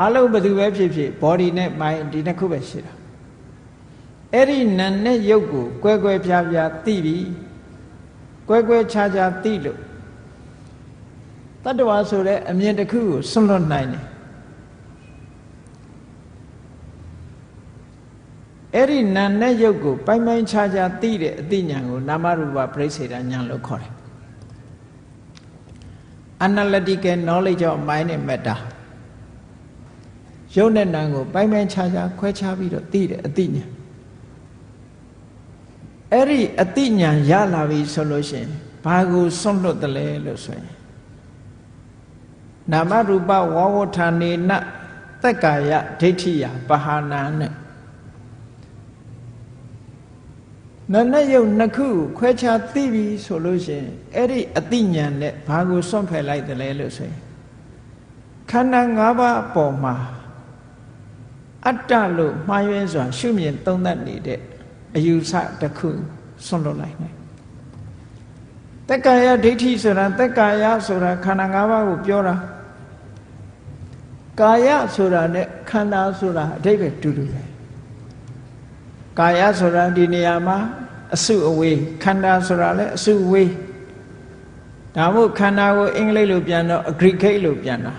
အလုံးဘယ်သူပဲဖြစ်ဖြစ် body နဲ့ mind ဒီနှစ်ခုပဲရှိတာအဲ့ဒီနာနဲ့ရုပ်ကိုကွဲပြားသိပြီးကွဲခြားသိလို့တတ္တဝါဆိုတဲ့အမြင်တစ်ခုကိုစွန့်လွတ်နိုင်တယ်အဲ့ဒီနာနဲ့ရုပ်ကိုပိုင်းခြားသိတဲ့အသိဉာဏ်ကိုနာမရူပပရိစ္ဆေဒဉာဏ်လို့ခေါ်တယ် Analytical knowledge of mind and matter ရုပ်နဲ့နာမ်ကိုပိုင်းခြားခွဲခြားပြီးတော့သိတဲ့အသိဉာဏ်အဲ့ဒီအသိဉာဏ်ရလာပြီဆိုလို့ရှိရင်ဘာကိုစွန့်လွတ်တယ်လဲလို့ဆိုရင်နာမရူပဝဝဋ္ဌာနေနသက္ကာယဒိဋ္ဌိယပဟာနာနဲ့နာနဲ့ယုတ်နှစ်ခုခွဲခြားသိပြီဆိုလို့ရှိရင်အဲ့ဒီအသိဉာဏ်နဲ့ဘာကိုစွန့်ဖယ်လိုက်တယ်လဲလို့ဆိုရင်ခန္ဓာ၅ပါးအပေါ်မှာအတ္တလို့မှားယွင်းစွာရှုမြင်သုံးသပ်နေတဲ့အယူဆတစ်ခုစွန့်လွတ်လိုက်နိုင်တက္ကာယဒိဋ္ဌိဆိုတာတက္ကာယဆိုတာခန္ဓာ၅ပါးကိုပြောတာကာယဆိုတာနဲ့ခန္ဓာဆိုတာအဓိပ္ပာယ်တူပဲကာယဆိုတာဒီနေရာမှာအစုအဝေးခန္ဓာဆိုတာလည်းအစုအဝေးဒါမို့ခန္ဓာကိုအင်္ဂလိပ်လိုပြန်တော့ aggregate လို့ပြန်တာ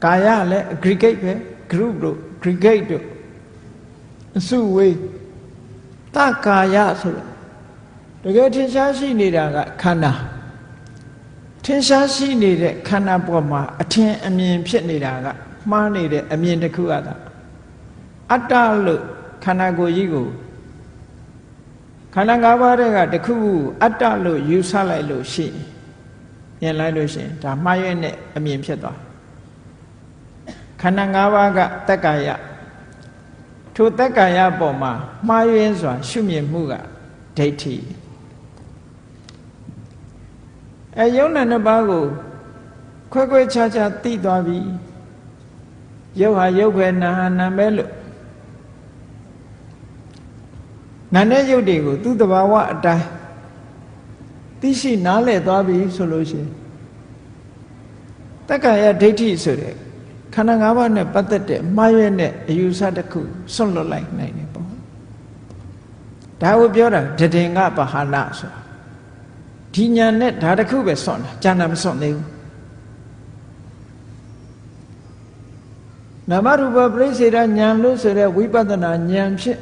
ကာယလည်း aggregate ပဲ group တို့ aggregate တို့အစုအဝေးတကာယဆိုတော့တကယ်ထင်ရှားရှိနေတာကခန္ဓာထင်ရှားရှိနေတဲ့ခန္ဓာပေါ်မှာအထင်အမြင်ဖြစ်နေတာကမှားနေတဲ့အမြင်တစ်ခုအတ္တလို့ခန္ဓာကိုယ်ကြီးကိုခန္ဓာ၅ပါးတည်းကတစ်ခုအတ္တလို့ယူဆလိုက်လို့ရှိရင်မြင်လိုက်လို့ရှိရင်ဒါမှားရတဲ့အမြင်ဖြစ်သွားခန္ဓာ၅ပါးကတက္ကာယထိုတက္ကာယပေါ်မှာမှားယွင်းစွာရှုမြင်မှုကဒိဋ္ဌိယုံနာနှစ်ပါးကိုခွဲခြားသိသွားပြီရုပ်ဟာရုပ်ပဲနာဟာနာပဲလို့နာနဲ့ရုပ်တွေကိုသူ့တဘာဝအတိုင်းသိရှိနားလည်သွားပြီဆိုလို့ရှိရင်တက္ကာယဒိဋ္ဌိဆိုတဲ့ခန္ဓာ၅ပါးနဲ့ပတ်သက်တဲ့မှားယွင်းတဲ့အယူဆတစ်ခုစွန့်လွတ်လိုက်နိုင်တယ်ပေါ့ဒါကိုပြောတာတည်ငါပဟာနာဆိုတာဒီညာနဲ့ဒါတစ်ခုပဲစွန့်တာကျန်တာမစွန့်သေးဘူးနာမရူပပရိစ္ဆေဒဉာဏ်လို့ဆိုတဲ့ဝိပဿနာဉာဏ်ဖြစ်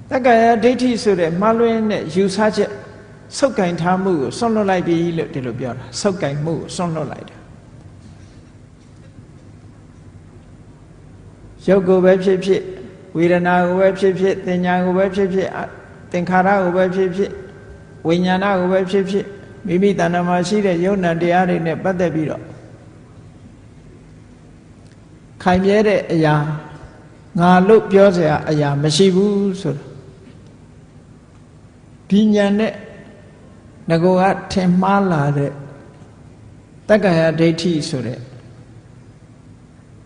တက္ကာယဒိဋ္ဌိဆိုတဲ့မှားလွင်တဲ့ယူဆချက်ဆုပ်ကင်ထားမှုကိုစွန့်လွတ်လိုက်ပြီလို့ဒီလိုပြောတာဆုပ်ကင်မှုကိုစွန့်လွတ်လိုက်တာရုပ်ကိုပဲဖြစ်ဖြစ်ဝေဒနာကိုပဲဖြစ်ဖြစ်သင်ညာကိုပဲဖြစ်ဖြစ်သင်္ခါရကိုပဲဖြစ်ဖြစ်ဝိညာဏကိုပဲဖြစ်ဖြစ်မိမိတဏ္ဍာမှာရှိတဲ့ယုံနာတရားတွေနဲ့ပတ်သက်ပြီးတော့ခိုင်မြဲတဲ့အရာငါလို့ပြောเสียအရာမရှိဘူးဆိုတော့ဒီညာနဲ့ငကောကထင်မှားလာတဲ့တက္ကာယဒိဋ္ဌိဆိုတဲ့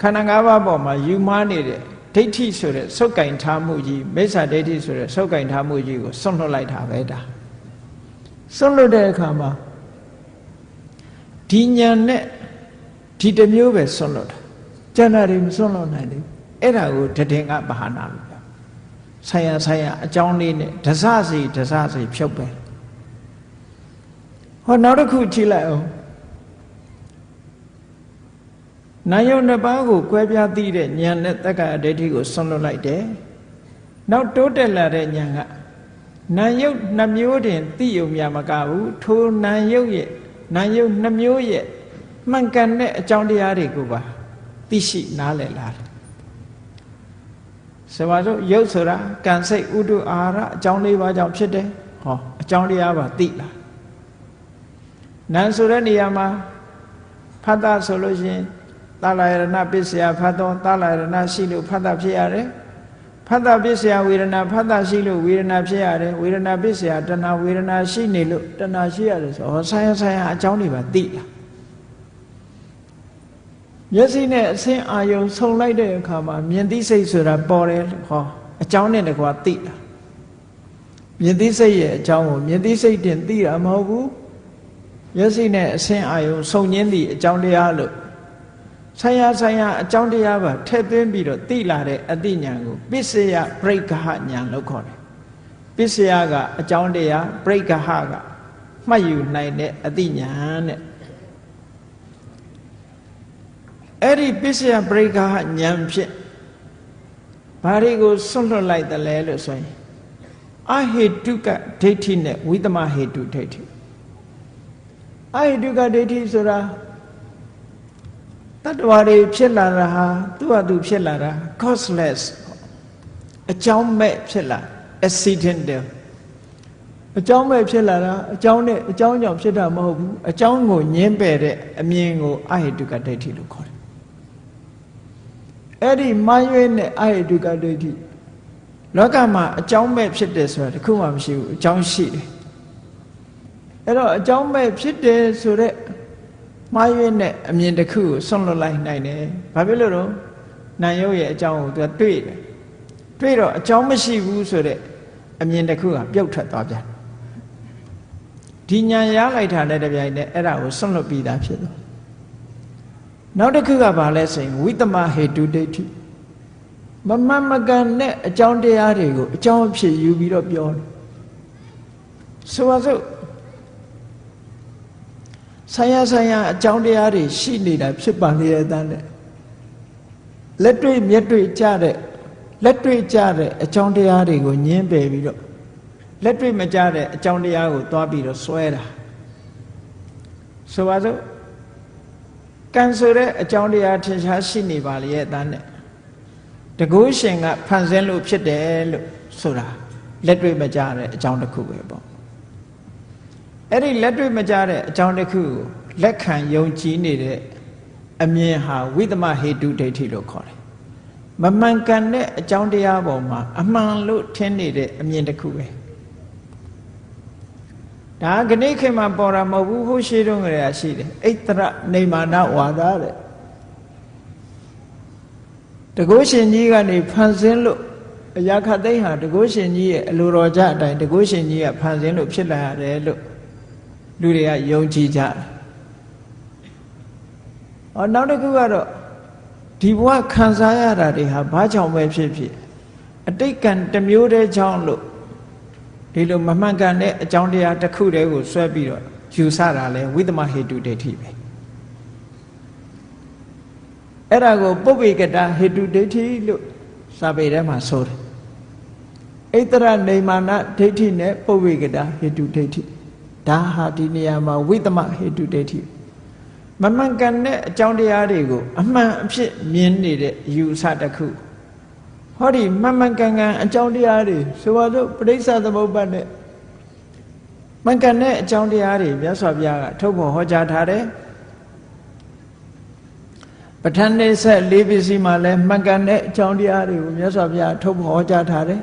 ခန္ဓာ၅ပါးပေါ်မှာယူမှားနေတဲ့ဒိဋ္ဌိဆိုတဲ့ဆုပ်ကင်ထားမှုကြီးမိစ္ဆာဒိဋ္ဌိဆိုတဲ့ဆုပ်ကင်ထားမှုကြီးကိုစွန့်လွတ်လိုက်တာပဲဒါစွန့်လွတ်တဲ့အခါမှာဒီညာနဲ့ဒီတစ်မျိုးပဲစွန့်လွတ်တာကျန်တာတွေမစွန့်လွတ်နိုင်ဘူးအဲ့ဒါကိုတည်ငါပဟာနာလို့ပြောဆိုင်ရာအကြောင်းလေးနဲ့ဒစစီဖြုတ်ပဲဟောနောက်တစ်ခုကြည့်လိုက်အောင်နာယုံနှစ်ပါးကိုကွဲပြားသိတဲ့ဉာဏ်နဲ့တက္ကာယဒိဋ္ဌိကိုစွန့်လွတ်လိုက်တယ်နောက်တိုးတက်လာတဲ့ဉာဏ်ကနာယုတ်နှမျိုးတင်သိယုံမြမကဘူးထိုနာယုတ်နှမျိုးရဲ့မှန်ကန်တဲ့အကြောင်းတရားတွေကိုပါသိရှိနားလည်လာတယ်ဆိုပါစို့ယုတ်ဆိုတာကံစိတ်ဥဒ္ဓအာဟာရအကြောင်း၄ပါးကြောင့်ဖြစ်တယ် ဟောအကြောင်းတရားပါသိလားနာဆိုတဲ့နေရာမှာဖတ်တာဆိုလို့ရှိရင်သာလယရဏပစ္စယဖတ်တော့သာလယရဏရှိလို့ဖတ်တာဖြစ်ရတယ်ဖတ်တာပစ္စယဝေဒနာဖတ်တာရှိလို့ဝေဒနာဖြစ်ရတယ်ဝေဒနာပစ္စယတဏှာဝေဒနာရှိနေလို့တဏှာရှိရတယ်ဆိုဟောဆိုင်ရအကြောင်းတွေပါသိလားမျက်စိနဲ့အဆင်းအာယုံဆုံလိုက်တဲ့အခါမှာမြင်သိစိတ်ဆိုတာပေါ်တယ်ဟောအကြောင်းနဲ့တကွာသိလားမြင်သိစိတ်ရဲ့အကြောင်းကိုမြင်သိစိတ်တင်သိတာမဟုတ်ဘူးမျက်စိနဲ့အဆင်းအာယုံဆုံခြင်းသည့်အကြောင်းတရားလို့ဆိုင်ရာအကြောင်းတရားပါထည့်သွင်းပြီးတော့သိလာတဲ့အသိဉာဏ်ကိုပစ္စယပရိက္ခဟဉာဏ်လို့ခေါ်တယ်ပစ္စယကအကြောင်းတရားပရိက္ခဟကမှတ်ယူနိုင်တဲ့အသိဉာဏ်နဲ့အဲ့ဒီပစ္စယပရိက္ခဟဉာဏ်ဖြင့်ဘာတွေကိုဆွတ်လွတ်လိုက်တယ်လဲလို့ဆိုရင်အဟေတုကဒိဋ္ဌိနဲ့ဝိသမဟေတုဒိဋ္ဌိအဟေတုကဒိဋ္ဌိဆိုတာတတ္တဝါတွေဖြစ်လာတာဟာသူ့ဟာသူဖြစ်လာတာ causeless အကြောင်းမဲ့ဖြစ်လာ accidental အကြောင်းမဲ့ဖြစ်လာတာအကြောင်းနဲ့အကြောင်းကြောင့်ဖြစ်တာမဟုတ်ဘူးအကြောင်းကိုညှင်းပယ်တဲ့အမြင်ကိုအဟေတုကဒိဋ္ဌိလို့ခေါ်တယ်အဲ့ဒီမှားရွေးနဲ့အဟေတုကဒိဋ္ဌိလောကမှာအကြောင်းမဲ့ဖြစ်တယ်ဆိုတာတခုမှမရှိဘူးအကြောင်းရှိတယ်အဲ့တော့အကြောင်းမဲ့ဖြစ်တယ်ဆိုတဲ့မှားရွေးနဲ့အမြင်တစ်ခုကိုဆွန့်လွတ်လိုက်နိုင်တယ်ဘာဖြစ်လို့တော့နာယုတ်ရဲ့အကြောင်းကိုသူကတွေ့တယ်တွေ့တော့အကြောင်းမရှိဘူးဆိုတဲ့အမြင်တစ်ခုကပြုတ်ထွက်သွားပြန်ဒီဉာဏ်ရလိုက်တာနဲ့တပြိုင်နက်အဲ့ဒါကိုဆွန့်လွတ်ပြီးသားဖြစ်သွားနောက်တစ်ခုကဘာလဲဆိုရင်ဝိသမဟေတုဒိဋ္ဌိမမှန်မကန်တဲ့အကြောင်းတရားတွေကိုအကြောင်းအဖြစ်ယူပြီးတော့ပြောတယ်ဆိုပါစို့ဆိုင်ရာအကြောင်းတရားတွေရှိနေတာဖြစ်ပါလေတဲ့တန်းနဲ့လက်တွေ့မျက်တွေ့ကြတဲ့အကြောင်းတရားတွေကိုညှင်းပယ်ပြီးတော့လက်တွေ့မကြတဲ့အကြောင်းတရားကိုသွားပြီးတော့စွဲတာဆိုပါစို့ကံဆိုတဲ့အကြောင်းတရားထင်ရှားရှိနေပါလေတဲ့တန်းနဲ့တကုရှင်ကဖန်ဆင်းလို့ဖြစ်တယ်လို့ဆိုတာလက်တွေ့မကြတဲ့အကြောင်းတစ်ခုပဲပေါ့အဲ့ဒီလက်တွေ့မကြတဲ့အကြောင်းတစ်ခုကိုလက်ခံယုံကြည်နေတဲ့အမြင်ဟာဝိသမဟေတုဒိဋ္ဌိလို့ခေါ်တယ်မမှန်ကန်တဲ့အကြောင်းတရားပေါ်မှာအမှန်လို့ထင်နေတဲ့အမြင်တစ်ခုပဲဒါကနေ့ခေတ်မှာပေါ်တာမဟုတ်ဘူးဟိုရှိတုန်းကတည်းကရှိတယ်ဣတ္တရနေမာနဝါဒတဲ့တကုရှင်ကြီးကနေဖန်ဆင်းလို့အရာခသိမ်းဟာတကုရှင်ကြီးရဲ့အလိုတော်ကြအတိုင်းတကုရှင်ကြီးကဖန်ဆင်းလို့ဖြစ်လာရတယ်လို့လူတွေကယုံကြည်ကြတယ်။နောက်တစ်ခုကတော့ဒီဘဝခံစားရတာတွေဟာဘာကြောင့်ပဲဖြစ်ဖြစ်အတိတ်ကံတစ်မျိုးတည်းကြောင့်လို့ဒီလိုမမှန်ကန်တဲ့အကြောင်းတရားတစ်ခုတည်းကိုဆွဲပြီးတော့ယူဆတာလဲဝိသမဟေတုဒိဋ္ဌိပဲ။အဲ့ဒါကိုပုပ္ပေကတဟေတုဒိဋ္ဌိလို့စာပေထဲမှာဆိုတယ်။ဣတ္တရနေမာနဒိဋ္ဌိနဲ့ပုပ္ပေကတဟေတုဒိဋ္ဌိဒါဟာဒီနေရာမှာဝိသမဟေတုဒိဋ္ဌိမမှန်ကန်တဲ့အကြောင်းတရားတွေကိုအမှန်အဖြစ်မြင်နေတဲ့အယူအဆတစ်ခုဟောဒီမှန်မှန်ကန်ကန်အကြောင်းတရားတွေဆိုပါစို့ပဋိစ္စသမုပ္ပါဒ်နဲ့မှန်ကန်တဲ့အကြောင်းတရားတွေမြတ်စွာဘုရားကထုတ်ဖော်ဟောကြားထားတယ်ပဋ္ဌာန်းနေဆက်၄ပစ္စည်းမှာလည်းမှန်ကန်တဲ့အကြောင်းတရားတွေကိုမြတ်စွာဘုရားထုတ်ဖော်ဟောကြားထားတယ်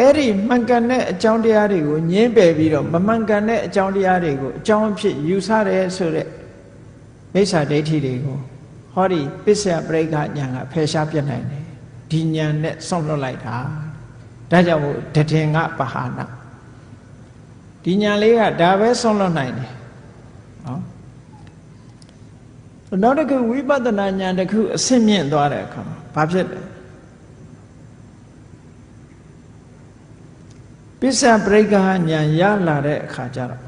အဲ့ဒီမှန်ကန်တဲ့အကြောင်းတရားတွေကိုညှင်းပယ်ပြီးတော့မမှန်ကန်တဲ့အကြောင်းတရားတွေကိုအကြောင်းအဖြစ်ယူဆတယ်ဆိုတဲ့မိစ္ဆာဒိဋ္ဌိတွေကိုဟောဒီပစ္စယပရိက္ခဉာဏ်ကဖယ်ရှားပြတ်နိုင်တယ်ဒီဉာဏ်နဲ့ဆုံးလွတ်လိုက်တာဒါကြောင့်မို့တထင်ကပဟာနာဒီဉာဏ်လေးကဒါပဲဆုံးလွတ်နိုင်တယ်နော်နောက်တစ်ခုဝိပဿနာဉာဏ်တစ်ခုအဆင့်မြင့်သွားတဲ့အခါဘာဖြစ်လဲပစ္စယပရိက္ခဉာဏ်ရလာတဲ့အခါကျတော့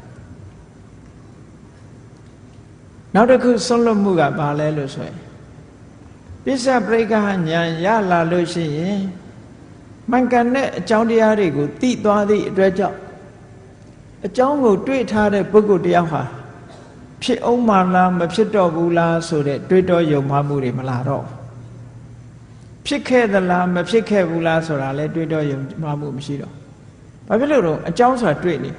နောက်တစ်ခုဆုံးလွတ်မှုကဘာလဲလို့ဆိုရင်ပစ္စယပရိက္ခဉာဏ်ရလာလို့ရှိရင်မှန်ကန်တဲ့အကြောင်းတရားတွေကိုသိသွားသည့်အတွက်ကြောင့်အကြောင်းကိုတွေ့ထားတဲ့ပုဂ္ဂိုလ်တယောက်ဟာဖြစ်အောင်မလားမဖြစ်တော့ဘူးလားဆိုတဲ့တွေးတောယုံမှားမှုတွေမလာတော့ဖြစ်ခဲ့သလားမဖြစ်ခဲ့ဘူးလားဆိုတာလဲတွေးတောယုံမှားမှုမရှိတော့ ဘာဖြစ်လို့တော့အကြောင်းဆိုတာတွေ့နေ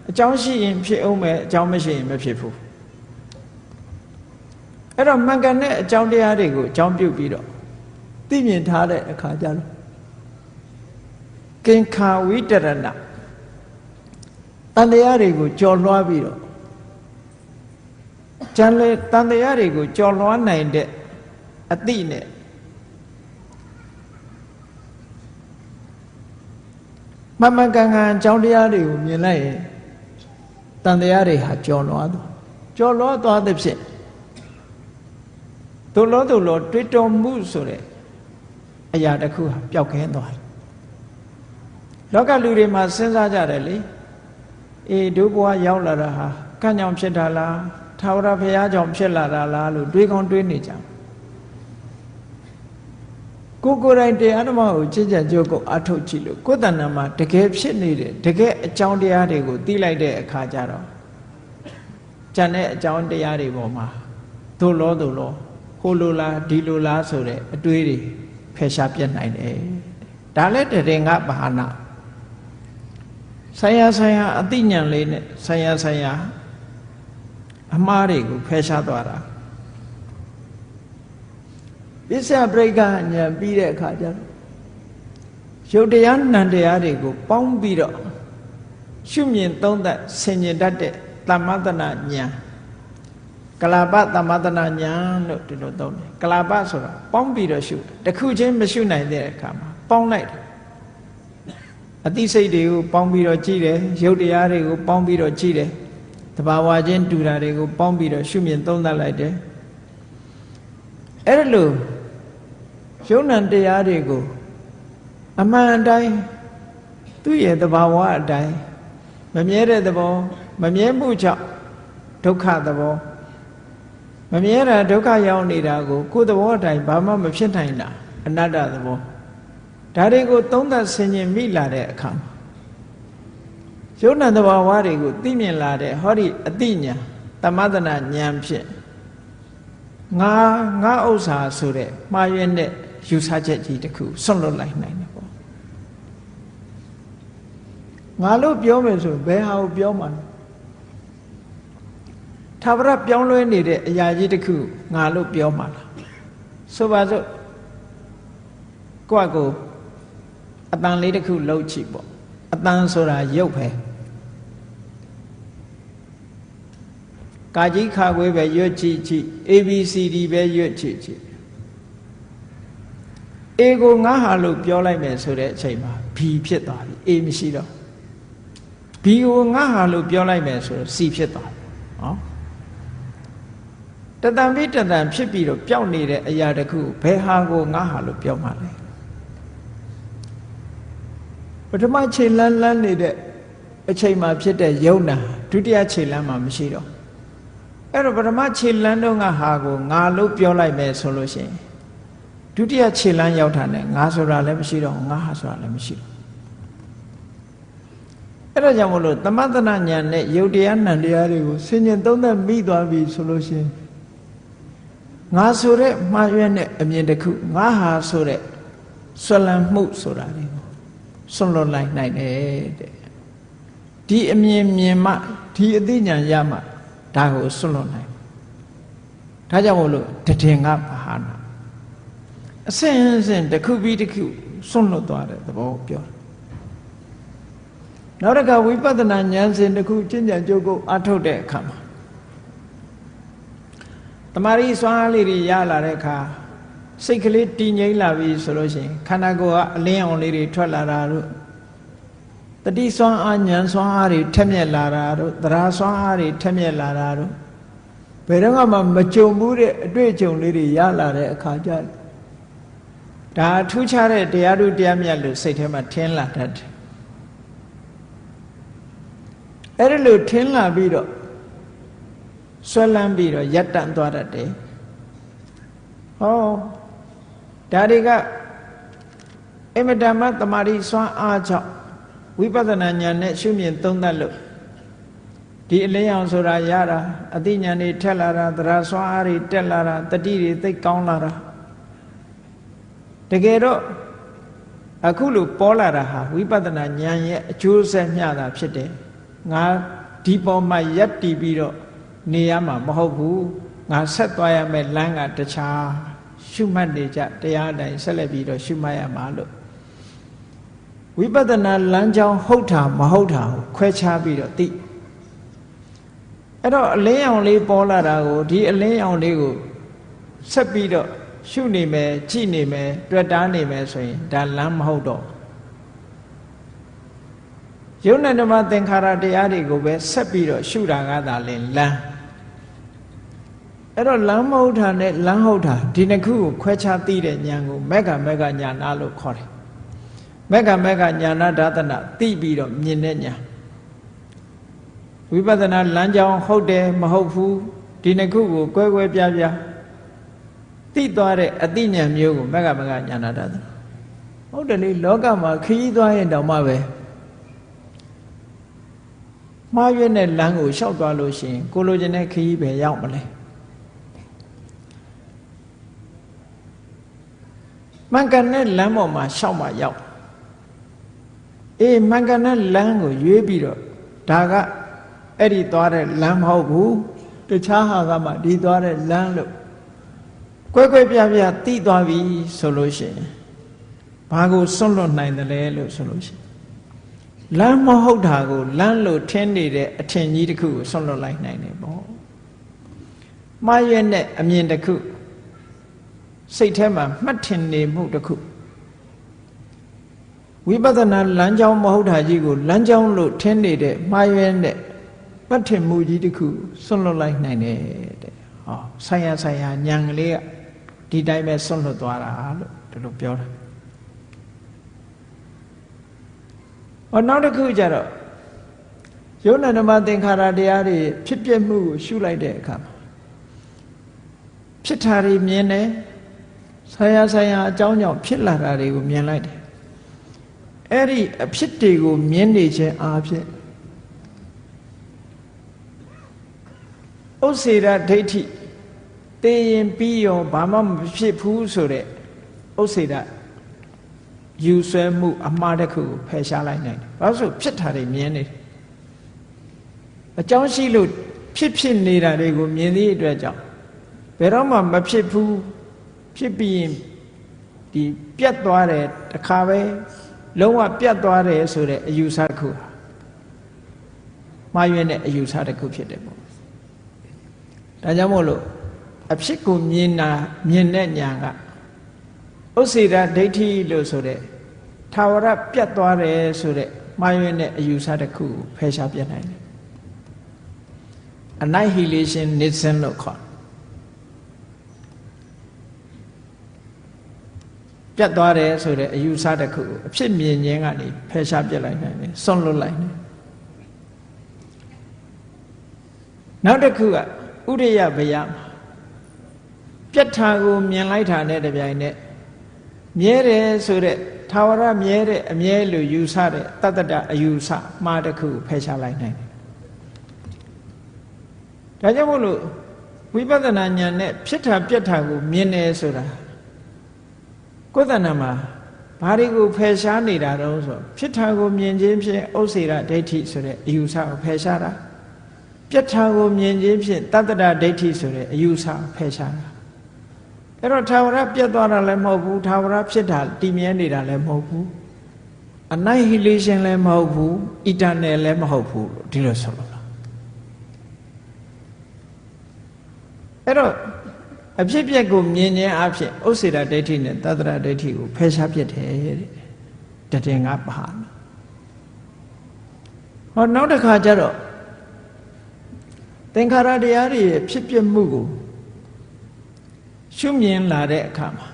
အကြောင်းရှိရင်ဖြစ်အောင်ပဲအကြောင်းမရှိရင်မဖြစ်ဘူးအဲ့တော့မှန်ကန်တဲ့အကြောင်းတရားတွေကိုအကြောင်းပြုပြီးတော့သိမြင်ထားတဲ့အခါကျတော့ကင်္ခာဝိတရဏတန်တရားတွေကိုကြော်လွှားပြီးတော့ကျန်လေတန်တရားတွေကိုကြော်လွှားနိုင်တဲ့အသိနဲ့မမှန်ကန်ကန်အကြောင်းတရားတွေကိုမြင်လိုက်ရင်တန်တရားတွေဟာကြော်လွှားသွားသဖြင့်သို့လောတွေ့တော်မှုဆိုတဲ့အရာတစ်ခုဟာပျောက်ကင်းသွားတယ်လောကလူတွေမှာစဉ်းစားကြတယ်လေအေးဒုဘဝရောက်လာတာဟာကံ့ကြောင့်ဖြစ်တာလားထာဝရဘုရားကြောင့်ဖြစ်လာတာလားလို့တွေးကောင်းတွေးနေကြကိုယ်တိုင်တရားဓမ္မကိုကြည်ကြံကြိုးကိုအထုတ်ကြည့်လို့ကိုယ်တဏ္ဍာမှာတကယ်ဖြစ်နေတဲ့တကယ်အကြောင်းတရားတွေကိုသိလိုက်တဲ့အခါကျတော့ကျန်တဲ့အကြောင်းတရားတွေပေါ်မှာသို့လောဟိုလိုလားဒီလိုလားဆိုတဲ့အတွေးတွေဖယ်ရှားပြတ်နိုင်တယ်ဒါလည်းတရင်ကဘာနာဆိုင်ရာအသိဉာဏ်လေးနဲ့ဆိုင်ရာအမှားတွေကိုဖယ်ရှားသွားတာပစ္စယပရိက္ခဉာဏ်ပြီးတဲ့အခါကျတော့ရုပ်တရားနံတရားတွေကိုပေါင်းပြီးတော့ရှုမြင်သုံးသပ်ဆင်ញင်တတ်တဲ့သမ္မတနာဉာဏ်ကလာပသမ္မတနာဉာဏ်လို့ဒီလိုသုံးတယ်ကလာပဆိုတာပေါင်းပြီးတော့ရှုတခုချင်းမရှုနိုင်တဲ့အခါမှာပေါင်းလိုက်တယ်အသိစိတ်တွေကိုပေါင်းပြီးတော့ကြည့်တယ်ရုပ်တရားတွေကိုပေါင်းပြီးတော့ကြည့်တယ်တဘာဝချင်းတူတာတွေကိုပေါင်းပြီးတော့ရှုမြင်သုံးသပ်လိုက်တယ်အဲ့ဒါလို့ယုံ nant တရားတွေကိုအမှန်အတိုင်းသူ့ရဲ့တဘာဝအတိုင်းမမြဲတဲ့သဘောမမြဲမှုကြောင့်ဒုက္ခသဘောမမြဲတာဒုက္ခရောက်နေတာကိုကိုယ်သဘောအတိုင်းဘာမှမဖြစ်နိုင်တာအနတ္တသဘောဒါတွေကိုသုံးသပ်ဆင်ခြင်မိလာတဲ့အခါမှာယုံ nant သဘာဝတွေကိုသိမြင်လာတဲ့ဟောဒီအသိဉာဏ်သမထနာဉာဏ်ဖြင့်ငါဥစ္စာဆိုတဲ့မှားယွင်းတဲ့ယူဆချက်ကြီးတစ်ခုဆွန့်လွတ်လိုက်နိုင်တယ်ပေါ့ငါလို့ပြောမယ်ဆိုဘယ်ဟာကိုပြောမှာထာဝရပြောင်းလဲနေတဲ့အရာကြီးတစ်ခုငါလို့ပြောမှာလားဆိုပါစို့ကိုယ့်ကိုအတန်လေးတစ်ခုလှုပ်ကြည့်ပေါ့အတန်ဆိုတာရုပ်ပဲကာကြီးခါခွေးပဲရွတ်ကြည့်ကြည့် ABCD ပဲရွတ်ကြည့်ကြည့် A ကိုငါဟာလို့ပြောလိုက်မယ်ဆိုတဲ့အချိန်မှာ B ဖြစ်သွားပြီ A မရှိတော့ B ကိုငါဟာလို့ပြောလိုက်မယ်ဆိုတော့ C ဖြစ်သွားပြီဟောတတံပိတတံဖြစ်ပြီးတော့ပျောက်နေတဲ့အရာတစ်ခုဘယ်ဟာကိုငါဟာလို့ပြောမှလဲပထမခြေလန်းနေတဲ့အချိန်မှာဖြစ်တဲ့ယုံနာဒုတိယခြေလန်းမှာမရှိတော့အဲ့တော့ပထမခြေလန်းတော့ငါဟာကိုငါလို့ပြောလိုက်မယ်ဆိုလို့ရှိရင်ဒုတိယခြေလန်းရောက်တာနဲ့ငါဆိုတာလည်းမရှိတော့ငါဟာဆိုတာလည်းမရှိတော့အဲ့ဒါကြောင့်မလို့သမထနာဉာဏ်နဲ့ယုတ်တရားနံတရားတွေကိုဆင်ញင်သုံးသပ်မိသွားပြီဆိုလို့ရှိရင်ငါဆိုတဲ့မှားယွင်းတဲ့အမြင်တစ်ခုငါဟာဆိုတဲ့ဆွလန်းမှုဆိုတာတွေကိုဆွလွတ်လိုက်နိုင်တယ်တဲ့ဒီအမြင်မြင်မှဒီအသိဉာဏ်ရမှဒါကိုဆွလွတ်နိုင်ဒါကြောင့်မို့လို့တည်ငါဘာဟာနာအစဉ်အစဉ်တစ်ခုပြီးတစ်ခုဆွလွတ်သွားတဲ့သဘောပြောတယ်နောက်တစ်ခါဝိပဿနာဉာဏ်စဉ်တစ်ခုကျင့်ကြံကြိုးကိုအထုတ်တဲ့အခါမှာတမာရီစွမ်းအားလေးတွေရလာတဲ့အခါစိတ်ကလေးတည်ငြိမ်လာပြီဆိုလို့ရှိရင်ခန္ဓာကိုယ်ကအလင်းအောင်လေးတွေထွက်လာတာတို့တတိစွမ်းအားဉာဏ်စွမ်းအားတွေထက်မြက်လာတာတို့သရစွမ်းအားတွေထက်မြက်လာတာတို့ဘယ်တော့မှမကြုံဘူးတဲ့အတွေ့အကြုံလေးတွေရလာတဲ့အခါကျဒါထူးခြားတဲ့တရားတို့တရားမြတ်လို့စိတ်ထဲမှာထင်လာတတ်တယ်အဲ့ဒါလို့ထင်လာပြီးတော့ဆွဲလန်းပြီးတော့ရပ်တန့်သွားတတ်တယ်ဟောဒါတွေကအမတမတမာရီစွမ်းအားကြောင့်ဝိပဿနာဉာဏ်နဲ့ရှုမြင်သုံးသပ်လို့ဒီအလင်းအောင်ဆိုတာရတာအသိဉာဏ်တွေထက်လာတာသရစွမ်းအားတွေတက်လာတာတတိတွေသိကောင်းလာတာတကယ်တော့ အခုလိုပေါ်လာတာဟာဝိပဿနာဉာဏ်ရဲ့အကျိုးဆက်မျှတာဖြစ်တယ်ငါဒီပေါ်မှာယက်တည်ပြီးတော့နေရမှာမဟုတ်ဘူးငါဆက်သွားရမယ်လမ်းကတခြားရှုမှတ်နေကြတရားတိုင်းဆက်လက်ပြီးတော့ရှုမှတ်ရမှာလို့ဝိပဿနာလမ်းကြောင်းဟုတ်တာမဟုတ်တာကိုခွဲခြားပြီးတော့သိအဲ့တော့အလင်းရောင်လေးပေါ်လာတာကိုဒီအလင်းရောင်လေးကိုဆက်ပြီးတော့ရှုနေမယ်ကြည့်နေမယ်တွေ့တာနေမယ်ဆိုရင်ဒါလမ်းမဟုတ်တော့ယုံနဲ့ဓမ္မသင်္ခါရတရားတွေကိုပဲဆက်ပြီးတော့ရှုတာကသာလင်လမ်းအဲ့တော့လမ်းမဟုတ်တာနဲ့လမ်းဟုတ်တာဒီနှစ်ခုကိုခွဲခြားသိတဲ့ဉာဏ်ကိုမက္ကမက္ကဉာဏလို့ခေါ်တယ်မက္ကမက္ကဉာဏဒါသနာသိပြီးတော့မြင်တဲ့ဉာဏ်ဝိပဿနာလမ်းကြောင်းဟုတ်တယ်မဟုတ်ဘူးဒီနှစ်ခုကိုကွဲကွဲပြားပြားသိသွားတဲ့အသိဉာဏ်မျိုးကိုမက္ကမက္ကဉာဏဒါသနာဟုတ်တယ်လေလောကမှာခရီးသွားရင်တောင်မှပဲမှားရွေးတဲ့လမ်းကိုလျှောက်သွားလို့ရှိရင်ကိုလိုချင်တဲ့ခရီးပဲရောက်မလဲမှန်ကန်တဲ့လမ်းပေါ်မှာရှောက်မှရောက်မှန်ကန်တဲ့လမ်းကိုရွေးပြီးတော့ဒါကအဲ့ဒီသွားတဲ့လမ်းမဟုတ်ဘူးတခြားဟာကမှဒီသွားတဲ့လမ်းလို့ကွဲကွဲပြားပြားသိသွားပြီဆိုလို့ရှိရင်ဘာကိုစွန့်လွတ်နိုင်တယ်လဲလို့ဆိုလို့ရှိရင်လမ်းမဟုတ်တာကိုလမ်းလို့ထင်နေတဲ့အထင်ကြီးတစ်ခုကိုစွန့်လွတ်လိုက်နိုင်တယ်ပေါ့မှားရွေးတဲ့အမြင်တစ်ခုစိတ်ထဲမှာမှတ်ထင်နေမှုတစ်ခုဝိပဿနာလမ်းကြောင်းမဟုတ်တာကြီးကိုလမ်းကြောင်းလို့ထင်နေတဲ့မှားရွေးတဲ့မှတ်ထင်မှုကြီးတစ်ခုစွန့်လွတ်လိုက်နိုင်တယ်တဲ့ဟောဆိုင်ရာဆိုင်ရာဉာဏ်ကလေးကဒီတိုင်းပဲစွန့်လွတ်သွားတာလို့ဒီလိုပြောတာဟောနောက်တစ်ခုကျတော့ယုံနာဓမ္မသင်္ခါရတရားတွေဖြစ်ပျက်မှုကိုရှုလိုက်တဲ့အခါမှာဖြစ်တာတွေမြင်တယ်ဆိုင်ရာဆိုင်ရာအကြောင်းကြောင့်ဖြစ်လာတာတွေကိုမြင်လိုက်တယ်အဲ့ဒီအဖြစ်တွေကိုမြင်နေခြင်းအပြင်ဥစ္စေရဒိဋ္ဌိသိရင်ပြီးရောဘာမှမဖြစ်ဘူးဆိုတဲ့ဥစ္စေရယူဆွဲမှုအမှားတစ်ခုကိုဖယ်ရှားလိုက်နိုင်တယ်ဘာလို့ဆိုဖြစ်တာတွေမြင်နေတယ်အကြောင်းရှိလို့ဖြစ်နေတာတွေကိုမြင်သည့်အတွက်ကြောင့်ဘယ်တော့မှမဖြစ်ဘူးဖြစ်ပြီးရင်ဒီပြတ်သွားတယ်တခါပဲလုံးဝပြတ်သွားတယ်ဆိုတဲ့အယူဆတစ်ခုမှားယွင်းတဲ့အယူဆတစ်ခုဖြစ်တယ်ပေါ့ဒါကြောင့်မို့လို့အဖြစ်ကိုမြင်တဲ့ဉာဏ်ကဥစ္စေရဒိဋ္ဌိလို့ဆိုတဲ့ထာဝရပြတ်သွားတယ်ဆိုတဲ့မှားယွင်းတဲ့အယူဆတစ်ခုကိုဖယ်ရှားပြနိုင်တယ် Annihilation လို့ခေါ်ပြတ်သွားတယ်ဆိုတဲ့အယူဆတစ်ခုကိုအဖြစ်မြင်ခြင်းကနေဖယ်ရှားပြလိုက်နိုင်တယ်စွန့်လွတ်လိုက်တယ်နောက်တစ်ခုကဥရိယဘယပြတ်တာကိုမြင်လိုက်တာနဲ့တပြိုင်နက်မြဲတယ်ဆိုတဲ့ထာဝရမြဲတဲ့အမြဲလို့ယူဆတဲ့တတ္တတအယူဆမှားတစ်ခုဖယ်ရှားလိုက်နိုင်တယ်ဒါကြောင့်မို့လို့ဝိပဿနာဉာဏ်နဲ့ဖြစ်တာပြတ်တာကိုမြင်တယ်ဆိုတာကိုယ်တဏ္ဍာမှာဘာတွေကိုဖယ်ရှားနေတာတော့ဆိုဖြစ်တာကိုမြင်ခြင်းဖြင့်ဥစ္စေရဒိဋ္ဌိဆိုတဲ့အယူဆကိုဖယ်ရှားတာပြတ်တာကိုမြင်ခြင်းဖြင့်တတ္တဒိဋ္ဌိဆိုတဲ့အယူဆဖယ်ရှားတာအဲ့တော့ထာဝရပြတ်သွားတာလည်းမဟုတ်ဘူးထာဝရဖြစ်တာတည်မြဲနေတာလည်းမဟုတ်ဘူး Annihilation လည်းမဟုတ်ဘူး Eternal လည်းမဟုတ်ဘူးလို့ဒီလိုဆိုလို့အဲ့တော့အဖြစ်ပြက်ကိုမြင်ခြင်းအဖြစ်ဥစ္စေရဒိဋ္ဌိနဲ့တတ္တရဒိဋ္ဌိကိုဖယ်ရှားပြစ်တယ်တဲ့တည်ငါပါဟောနောက်တစ်ခါကျတော့သင်္ခါရတရားတွေရဲ့ဖြစ်ပြမှုကိုရှုမြင်လာတဲ့အခါမှာ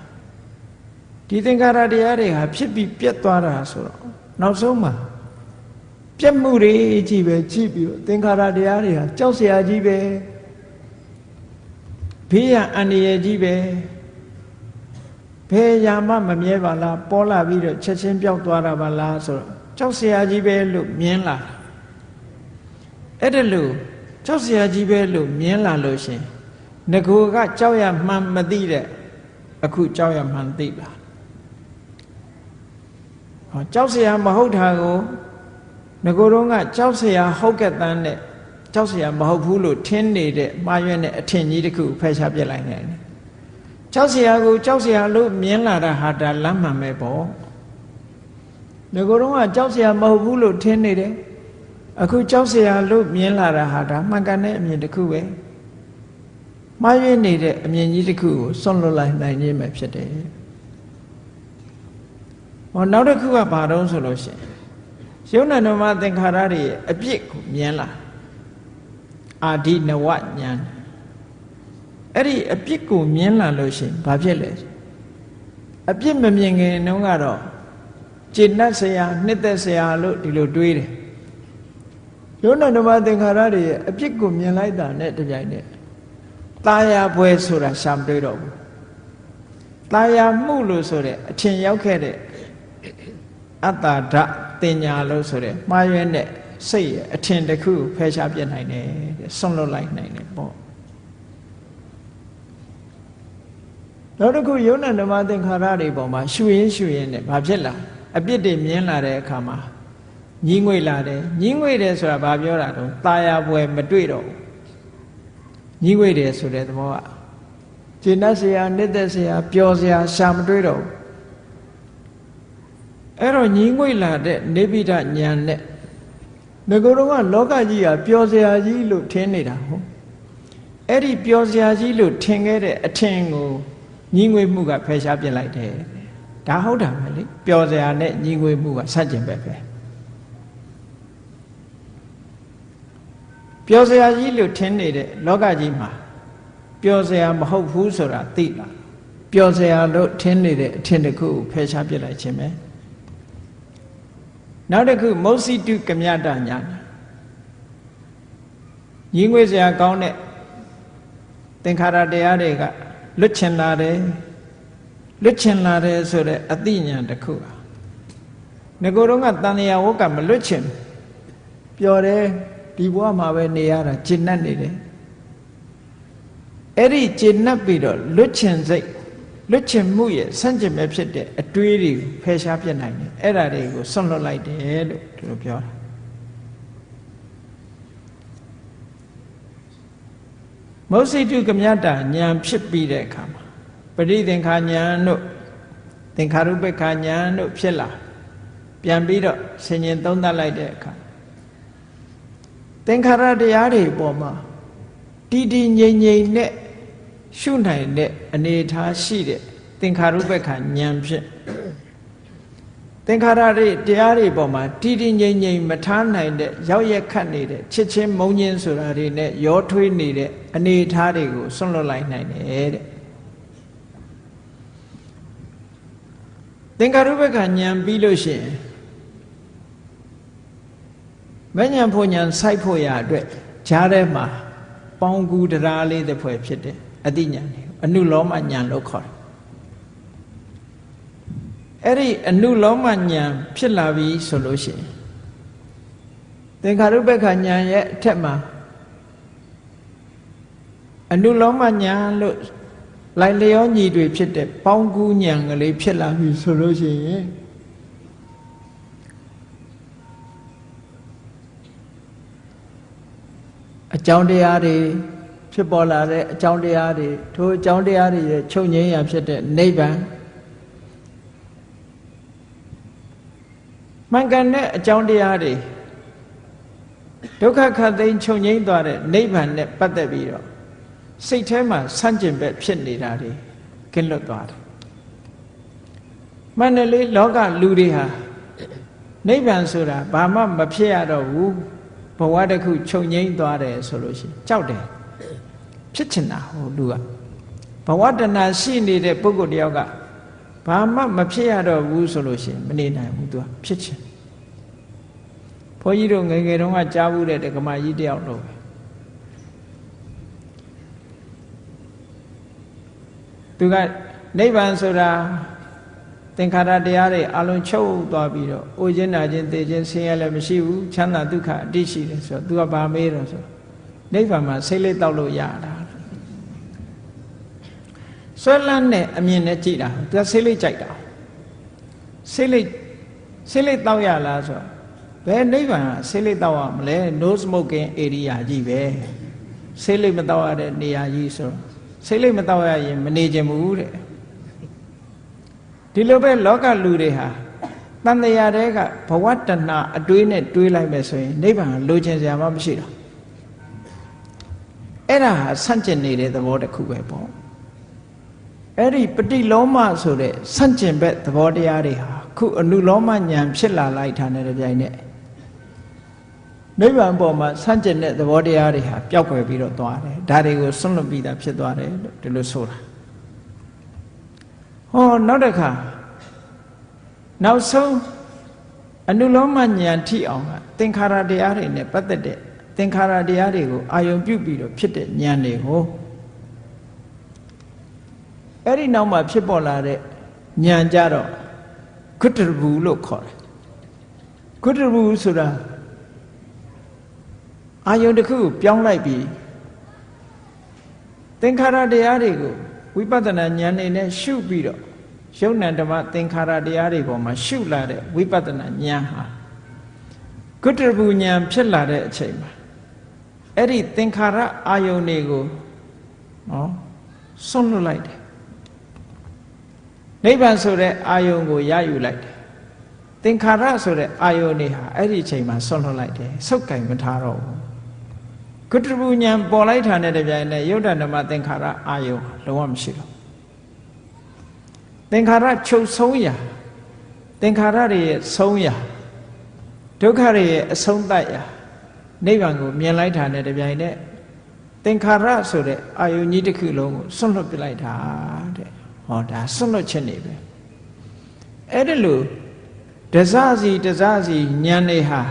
ဒီသင်္ခါရတရားတွေဟာဖြစ်ပြီးပြတ်သွားတာဆိုတော့နောက်ဆုံးမှာပြတ်မှုတွေကြီးပဲကြည့်ပြီးတော့သင်္ခါရတရားတွေဟာကြောက်စရာကြီးပဲဘေးရန်အန္တရာယ်ကြီးပဲဘယ်ရာမှမမြဲပါလားပေါ်လာပြီးတော့ချက်ချင်းပျောက်သွားတာပါလားဆိုတော့ကြောက်စရာကြီးပဲလို့မြင်လာအဲ့ဒါလို့ကြောက်စရာကြီးပဲလို့မြင်လာလို့ရှင်ငကိုကကြောက်ရမှန်မသိတဲ့အခုကြောက်ရမှန်သိပါ ကြောက်เสียမဟုတ်တာကိုငကိုယ်တော့ကကြောက်เสียဟုတ်ကဲ့တန်းနဲ့ကြောက်เสียမဟုတ်ဘူးလို့ထင်နေတဲ့မှားရွံ့တဲ့အထင်ကြီးတစ်ခုဖယ်ရှားပြစ်လိုက်နိုင်တယ်ကြောက်เสียကိုကြောက်เสียလို့မြင်လာတာဟာဒါလမ်းမှန်ပဲပေါ့ငကိုယ်တော့ကကြောက်เสียမဟုတ်ဘူးလို့ထင်နေတယ်အခုကြောက်เสียလို့မြင်လာတာဟာဒါမှန်ကန်တဲ့အမြင်တစ်ခုပဲမှားရွံ့နေတဲ့အမြင်ကြီးတစ်ခုကိုစွန့်လွတ်လိုက်နိုင်ခြင်းပဲဖြစ်တယ်နောက်တစ်ခုကဘာတော့ဆိုလို့ရှိရင်ယုံနာဓမ္မသင်္ခါရတွေရဲ့အပြစ်ကိုမြင်လာအာဒီနဝဉာဏ်အဲ့ဒီအပြစ်ကိုမြင်လာလို့ရှိရင်ဘာဖြစ်လဲအပြစ်မမြင်ခင်တုန်းကတော့ကျေနပ်စရာနှစ်သက်စရာလို့ဒီလိုတွေးတယ်ယုံနာဓမ္မသင်္ခါရတွေရဲ့အပြစ်ကိုမြင်လိုက်တာနဲ့တပြိုင်နက်ตายာပွဲဆိုတာရှာမတွေ့တော့ဘူးตายာမှုလို့ဆိုတဲ့အထင်ရောက်ခဲ့တဲ့အတ္တဓာတ်တင်ညာလို့ဆိုတဲ့မှားရွံ့တဲ့စိတ်ရဲ့အထင်တစ်ခုဖယ်ရှားပြစ်နိုင်တယ်တဲ့ဆွန့်လွတ်လိုက်နိုင်တယ်ပေါ့နောက်တစ်ခုယုံနာဓမ္မသင်္ခါရတွေပေါ်မှာရှုရင်နဲ့ဘာဖြစ်လာအပြစ်တွေမြင်လာတဲ့အခါမှာညှိငွေ့လာတယ်ညှိငွေ့တယ်ဆိုတာဘာပြောတာတော့ตายာပွဲမတွေ့တော့ဘူးညှိငွေ့တယ်ဆိုတဲ့သဘောကကျေနပ်စရာနှစ်သက်စရာပျော်စရာရှာမတွေ့တော့ဘူးအဲ့တော့ညီငွေ့လာတဲ့နေပိဋဉာဏ်နဲ့ငကိုယ်တော်ကလောကကြီးဟာပျော်စရာကြီးလို့ထင်နေတာဟုတ်အဲ့ဒီပျော်စရာကြီးလို့ထင်ခဲ့တဲ့အထင်ကိုညီငွေ့မှုကဖယ်ရှားပြစ်လိုက်တယ်ဒါဟုတ်တာပဲလေပျော်စရာနဲ့ညီငွေ့မှုကဆန့်ကျင်ဘက်ပဲပျော်စရာကြီးလို့ထင်နေတဲ့လောကကြီးမှာပျော်စရာမဟုတ်ဘူးဆိုတာသိလာပျော်စရာလို့ထင်နေတဲ့အထင်တစ်ခုကိုဖယ်ရှားပြစ်လိုက်ခြင်းပဲနောက်တစ်ခုမௌစီတုကမြတညာညီငွေစရာကောင်းတဲ့သင်္ခါရတရားတွေကလွတ်ချင်လာတယ်ဆိုတဲ့အသိဉာဏ်တစ်ခုဟာငကိုယ်တော့ကတန်လျာဝကမလွတ်ချင်ပျော်တယ်ဒီဘဝမှာပဲနေရတာကျဉ်တ်နေတယ်အဲ့ဒီကျဉ်တ်ပြီးတော့လွတ်ချင်စိတ်လွတ်ချင်မှုရဲ့ဆန့်ကျင်ပဲဖြစ်တဲ့အတွေးတွေကိုဖယ်ရှားပြစ်နိုင်တယ်အဲ့ဒါတွေကိုဆွန့်လွတ်လိုက်တယ်လို့ဒီလိုပြောတာမௌစိတုကမြတဉာဏ်ဖြစ်ပြီးတဲ့အခါမှာပရိသင်္ခာဉာဏ်တို့သင်္ခါရုပ္ပခာဉာဏ်တို့ဖြစ်လာပြန်ပြီးတော့ဆင်ញင်သုံးသပ်လိုက်တဲ့အခါသင်္ခါရတရားတွေပေါ်မှာတည်တည်ငြိမ်ငြိမ်နဲ့ရှုနိုင်တဲ့အနေအထားရှိတဲ့သင်္ခါရုပ္ပခာဉာဏ်ဖြစ်သင်္ခါရတွေတရားတွေပေါ်မှာတည်တည်ငြိမ်ငြိမ်မထားနိုင်တဲ့ရောက်ရက်ခတ်နေတဲ့ချစ်ချင်းမုန်းချင်းဆိုတာတွေနဲ့ရောထွေးနေတဲ့အနေအထားတွေကိုဆွန့်လွတ်လိုက်နိုင်တယ်တဲ့သင်္ခါရုပ္ပခာဉာဏ်ပြီးလို့ရှိရင်မဉဏ်ဖို့ဉာဏ်စိုက်ဖို့ရအတွက်ဈာထဲမှာပေါင်းကူတရားလေးတစ်ဖွဲ့ဖြစ်တယ်အတိညာဏ်အနုလောမဉာဏ်လို့ခေါ်တယ်အဲ့ဒီအနုလောမဉာဏ်ဖြစ်လာပြီဆိုလို့ရှိရင်သင်္ခါရုပ္ပခာဉာဏ်ရဲ့အထက်မှာအနုလောမဉာဏ်လို့လိုက်လျောညီတွေဖြစ်တဲ့ပေါင်းကူဉာဏ်ကလေးဖြစ်လာပြီဆိုလို့ရှိရင်အကြောင်းတရားတွေဖြစ်ပေါ်လာတဲ့အကြောင်းတရားတွေထိုအကြောင်းတရားတွေရဲ့ချုပ်ငြိမ်းရာဖြစ်တဲ့နိဗ္ဗာန်မှန်ကန်တဲ့အကြောင်းတရားတွေဒုက္ခခတ်သိမ်းချုပ်ငြိမ်းသွားတဲ့နိဗ္ဗာန်နဲ့ပတ်သက်ပြီးတော့စိတ်ထဲမှာဆန့်ကျင်ဘက်ဖြစ်နေတာတွေကင်းလွတ်သွားတယ်မှန်တယ်လေလောကလူတွေဟာနိဗ္ဗာန်ဆိုတာဘာမှမဖြစ်ရတော့ဘူးဘဝတစ်ခုချုပ်ငြိမ်းသွားတယ်ဆိုလို့ရှိရင်ကြောက်တယ်ဖြစ်ချင်တာဟိုလူကဘဝတဏှာရှိနေတဲ့ပုဂ္ဂိုလ်တယောက်ကဘာမှမဖြစ်ရတော့ဘူးဆိုလို့ရှိရင်မနေနိုင်ဘူးသူကဖြစ်ချင်ဘုန်းကြီးတို့ငယ်ငယ်တုန်းကကြားဘူးတဲ့ဓမ္မကြီးတယောက်လို့သူကနိဗ္ဗာန်ဆိုတာသင်္ခါရတရားတွေအလုံးချုပ်သွားပြီးတော့အိုခြင်းနာခြင်းသိခြင်းဆင်းရဲလည်းမရှိဘူးချမ်းသာဒုက္ခအတိရှိတယ်ဆိုတော့သူကဘာမေးတော့ဆိုနိဗ္ဗာန်မှာစိတ်လေးတောက်လို့ရတာဆွဲလန်းတဲ့အမြင်နဲ့ကြည့်တာသူကစိတ်လေးကြိုက်တာစိတ်လေး ဆေးလိပ်တောက်ရလားဆိုဘယ်နိဗ္ဗာန်ကဆေးလိပ်တောက်ရမလဲ no smoking area ကြီးပဲဆေးလိပ်မတောက်ရတဲ့နေရာကြီးဆိုဆေးလိပ်မတောက်ရရင်မနေချင်ဘူးတဲ့ဒီလိုပဲလောကလူတွေဟာတန်တရားတွေကဘဝတဏအတွေးနဲ့တွေးလိုက်မယ်ဆိုရင်နိဗ္ဗာန်လိုချင်စရာမှမရှိတော့အဲ့ဒါဟာဆန့်ကျင်နေတဲ့သဘောတစ်ခုပဲပေါ့အဲ့ဒီပฏิလောမဆိုတဲ့ဆန့်ကျင်ဘက်သဘောတရားတွေဟာခုအနုလောမဉာဏ်ဖြစ်လာလိုက်တာနဲ့တပြိုင်နက်နိဗ္ဗာန်ပေါ်မှာဆန့်ကျင်တဲ့သဘောတရားတွေဟာပျောက်ကွယ်ပြီးတော့သွားတယ်ဒါတွေကိုဆွန့်လွတ်ပြီးသားဖြစ်သွားတယ်လို့ဒီလိုဆိုတာဟောနောက်တစ်ခါနောက်ဆုံးအနုလောမဉာဏ်ထိအောင်ကသင်္ခါရတရားတွေနဲ့ပတ်သက်တဲ့သင်္ခါရတရားတွေကိုအာယုံပြုပြီးတော့ဖြစ်တဲ့ဉာဏ်တွေကိုအဲ့ဒီနောက်မှာဖြစ်ပေါ်လာတဲ့ဉာဏ်ကြတော့ဂုတ္တရဘူးလို့ခေါ်တယ်ဂုတ္တရဘူးဆိုတာအာယုံတစ်ခုကိုပြောင်းလိုက်ပြီးသင်္ခါရတရားတွေကိုဝိပဿနာဉာဏ်နဲ့ရှုပြီးတော့ယုံ nant ဓမ္မသင်္ခါရတရားတွေပေါ်မှာရှုလာတဲ့ဝိပဿနာဉာဏ်ဟာဂုတ္တရဘူးဉာဏ်ဖြစ်လာတဲ့အချိန်မှာအဲ့ဒီသင်္ခါရအာယုန်တွေကိုဆွန့်လွတ်လိုက်တယ်နိဗ္ဗာန်ဆိုတဲ့အာယုန်ကိုရယူလိုက်တယ်သင်္ခါရဆိုတဲ့အာယုန်တွေဟာအဲ့ဒီအချိန်မှာဆွန့်လွတ်လိုက်တယ်ဆုပ်ကင်မထားတော့ဘူးဂုတ္တရဘူးဉာဏ်ပေါ်လိုက်တာနဲ့တပြိုင်နက်ယုတ်တဓမ္မသင်္ခါရအာယုန်လုံးဝမရှိတော့သင်္ခါရချုပ်ဆုံးရာသင်္ခါရတွေရဲ့ဆုံးရာဒုက္ခတွေရဲ့အဆုံးသတ်ရာနိဗ္ဗာန်ကိုမြင်လိုက်တာနဲ့တပြိုင်နက်သင်္ခါရဆိုတဲ့အာယုန်ကြီးတစ်ခုလုံးကိုဆွန့်လွတ်ပြလိုက်တာတဲ့ဟောဒါဆွန့်လွတ်ခြင်းနေပဲအဲ့ဒါလို့တစစီတစစီဉာဏ်တွေဟာ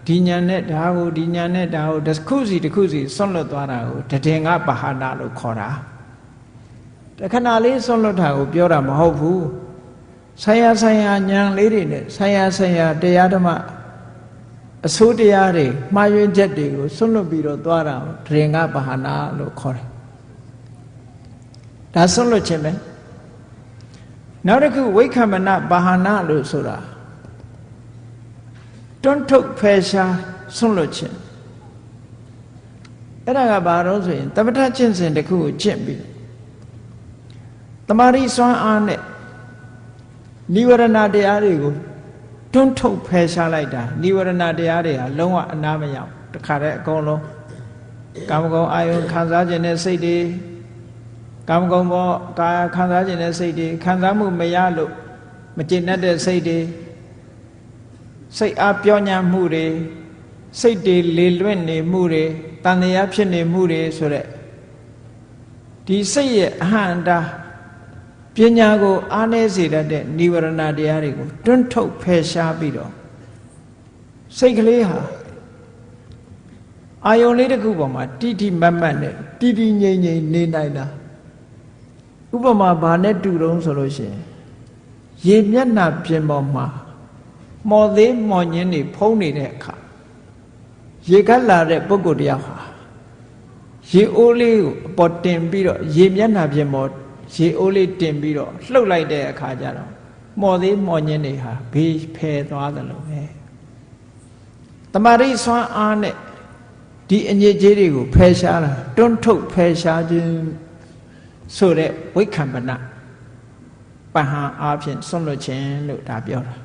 ဒီဉာဏ်နဲ့ဒါကိုဒီဉာဏ်နဲ့ဒါကိုတစ်ခုစီတစ်ခုစီဆွန့်လွတ်သွားတာကိုတည်ငါပဟာနာလို့ခေါ်တာတခဏလေးဆွန့်လွတ်တာကိုပြောတာမဟုတ်ဘူးဆိုင်ရာဆိုင်ရာဉာဏ်လေးတွေနဲ့ဆိုင်ရာဆိုင်ရာတရားဓမ္မအစိုးတရားတွေမှားယွင်းချက်တွေကိုဆွန့်လွတ်ပြီးတော့သွားတာကိုတည်ငါပဟာနာလို့ခေါ်တယ်ဒါဆွန့်လွတ်ခြင်းပဲနောက်တစ်ခုဝိက္ခမနပဟာနာလို့ဆိုတာတွန်းထုတ်ဖယ်ရှားဆွန့်လွတ်ခြင်းအဲ့ဒါကဘာလို့ဆိုရင်တပဋ္ဌကျင့်စဉ်တစ်ခုကိုကျင့်ပြီးတမာရီစွမ်းအားနဲ့နိဝရဏတရားတွေကိုတွန်းထုတ်ဖယ်ရှားလိုက်တာနိဝရဏတရားတွေဟာလုံးဝအနာမရောက်တခါတည်းအကုန်လုံးကာမဂုဏ်အာယုံခံစားခြင်းနဲ့စိတ်တွေကာမဂုဏ်ဘောကာယခံစားခြင်းနဲ့စိတ်တွေခံစားမှုမရလို့မကျေနပ်တဲ့စိတ်တွေစိတ်အားပြောညံ့မှုတွေစိတ်တွေလေလွင့်နေမှုတွေတန်တရားဖြစ်နေမှုတွေဆိုတဲ့ဒီစိတ်ရဲ့အဟံတာပညာကိုအားနည်းစေတတ်တဲ့နိဝရဏတရားတွေကိုတွန်းထုတ်ဖယ်ရှားပြီးတော့စိတ်ကလေးဟာအာယုံလေးတစ်ခုပေါ်မှာတိတိမတ်မတ်နဲ့တိတိငြိမ်ငြိမ်နေနိုင်တာဥပမာဘာနဲ့တူတုံးဆိုလို့ရှိရင်ရေမျက်နှာပြင်ပေါ်မှာမော်သေးမော်ညင်းတွေဖုံးနေတဲ့အခါရေကတ်လာတဲ့ပုဂ္ဂိုလ်တယောက်ဟာရေအိုးလေးကိုအပေါ်တင်ပြီးတော့ရေမျက်နှာပြင်ပေါ်ရေအိုးလေးတင်ပြီးတော့လှုပ်လိုက်တဲ့အခါကျတော့မော်သေးမော်ညင်းတွေဟာဘေးဖယ်သွားသလိုပဲတမာရိစွမ်းအားနဲ့ဒီအညစ်အကြေးတွေကိုဖယ်ရှားတာတွန်းထုတ်ဖယ်ရှားခြင်းဆိုတဲ့ဝိက္ခမနပဟံအားဖြင့်ဆွန့်လွတ်ခြင်းလို့ဒါပြောတာ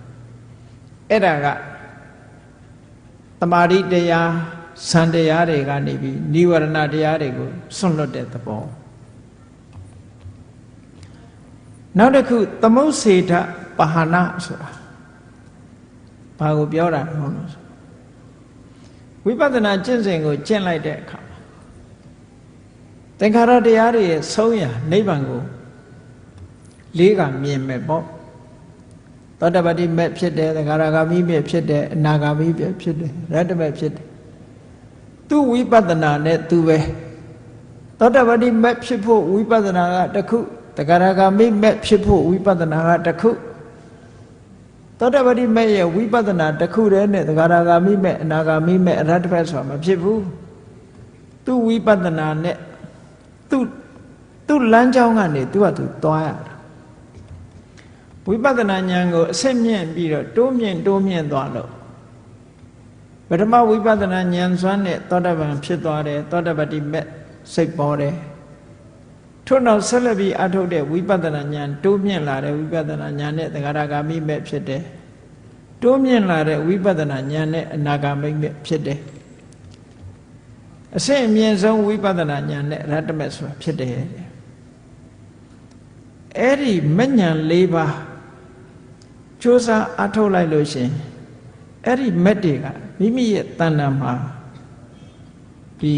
အဲ့ဒါကတမာရိတရားဇန်တရားတွေကနေပြီးနိဝရဏတရားတွေကိုဆွန့်လွတ်တဲ့သဘောနောက်တစ်ခုသမုတ်စေတပဟာနာဆိုတာဘာကိုပြောတာလဲဝိပဿနာကျင့်စဉ်ကိုကျင့်လိုက်တဲ့အခါသင်္ခါရတရားတွေရဲ့ဆုံးရာနိဗ္ဗာန်ကိုလေးကမြင်မဲ့ပေါ့သောတပတိမဲ့ဖြစ်တယ်သဂါရဂါမိမဲ့ဖြစ်တယ်အနာဂါမိမဲ့ဖြစ်တယ်ရတ္တမဲ့ဖြစ်တယ်သူဝိပဿနာနဲ့သူပဲသောတပတိမဲ့ဖြစ်ဖို့ဝိပဿနာကတစ်ခုသဂါရဂါမိမဲ့ဖြစ်ဖို့ဝိပဿနာကတစ်ခုသောတပတိမဲ့ရဲ့ဝိပဿနာတစ်ခုတည်းနဲ့သဂါရဂါမိမဲ့အနာဂါမိမဲ့အရတ္တမဲ့ဆိုတာမဖြစ်ဘူးသူဝိပဿနာနဲ့သူလမ်းကြောင်းကနေသူကသူသွားရတာ ဝိပဿနာဉာဏ်ကိုအစစ်မြင့်ပြီးတော့တိုးမြင့်သွားလို့ပထမဝိပဿနာဉာဏ်စွမ်းနဲ့သောတပန်ဖြစ်သွားတယ်သောတပတ္တိမဲ့စိတ်ပေါ်တယ်ထို့နောက်ဆက်လက်ပြီးအထုတ်တဲ့ဝိပဿနာဉာဏ်တိုးမြင့်လာတဲ့ဝိပဿနာဉာဏ်နဲ့သဂရဂါမိမဲ့ဖြစ်တယ်တိုးမြင့်လာတဲ့ဝိပဿနာဉာဏ်နဲ့အနာဂါမိမဲ့ဖြစ်တယ်အစစ်အမြင့်ဆုံးဝိပဿနာဉာဏ်နဲ့အရဟတမေဆိုတာဖြစ်တယ်အဲ့ဒီမဉဏ်၄ပါးကြိုးစားအထုတ်လိုက်လို့ရှင်အဲ့ဒီမက်တွေကမိမိရဲ့တဏ္ဍာမှာဒီ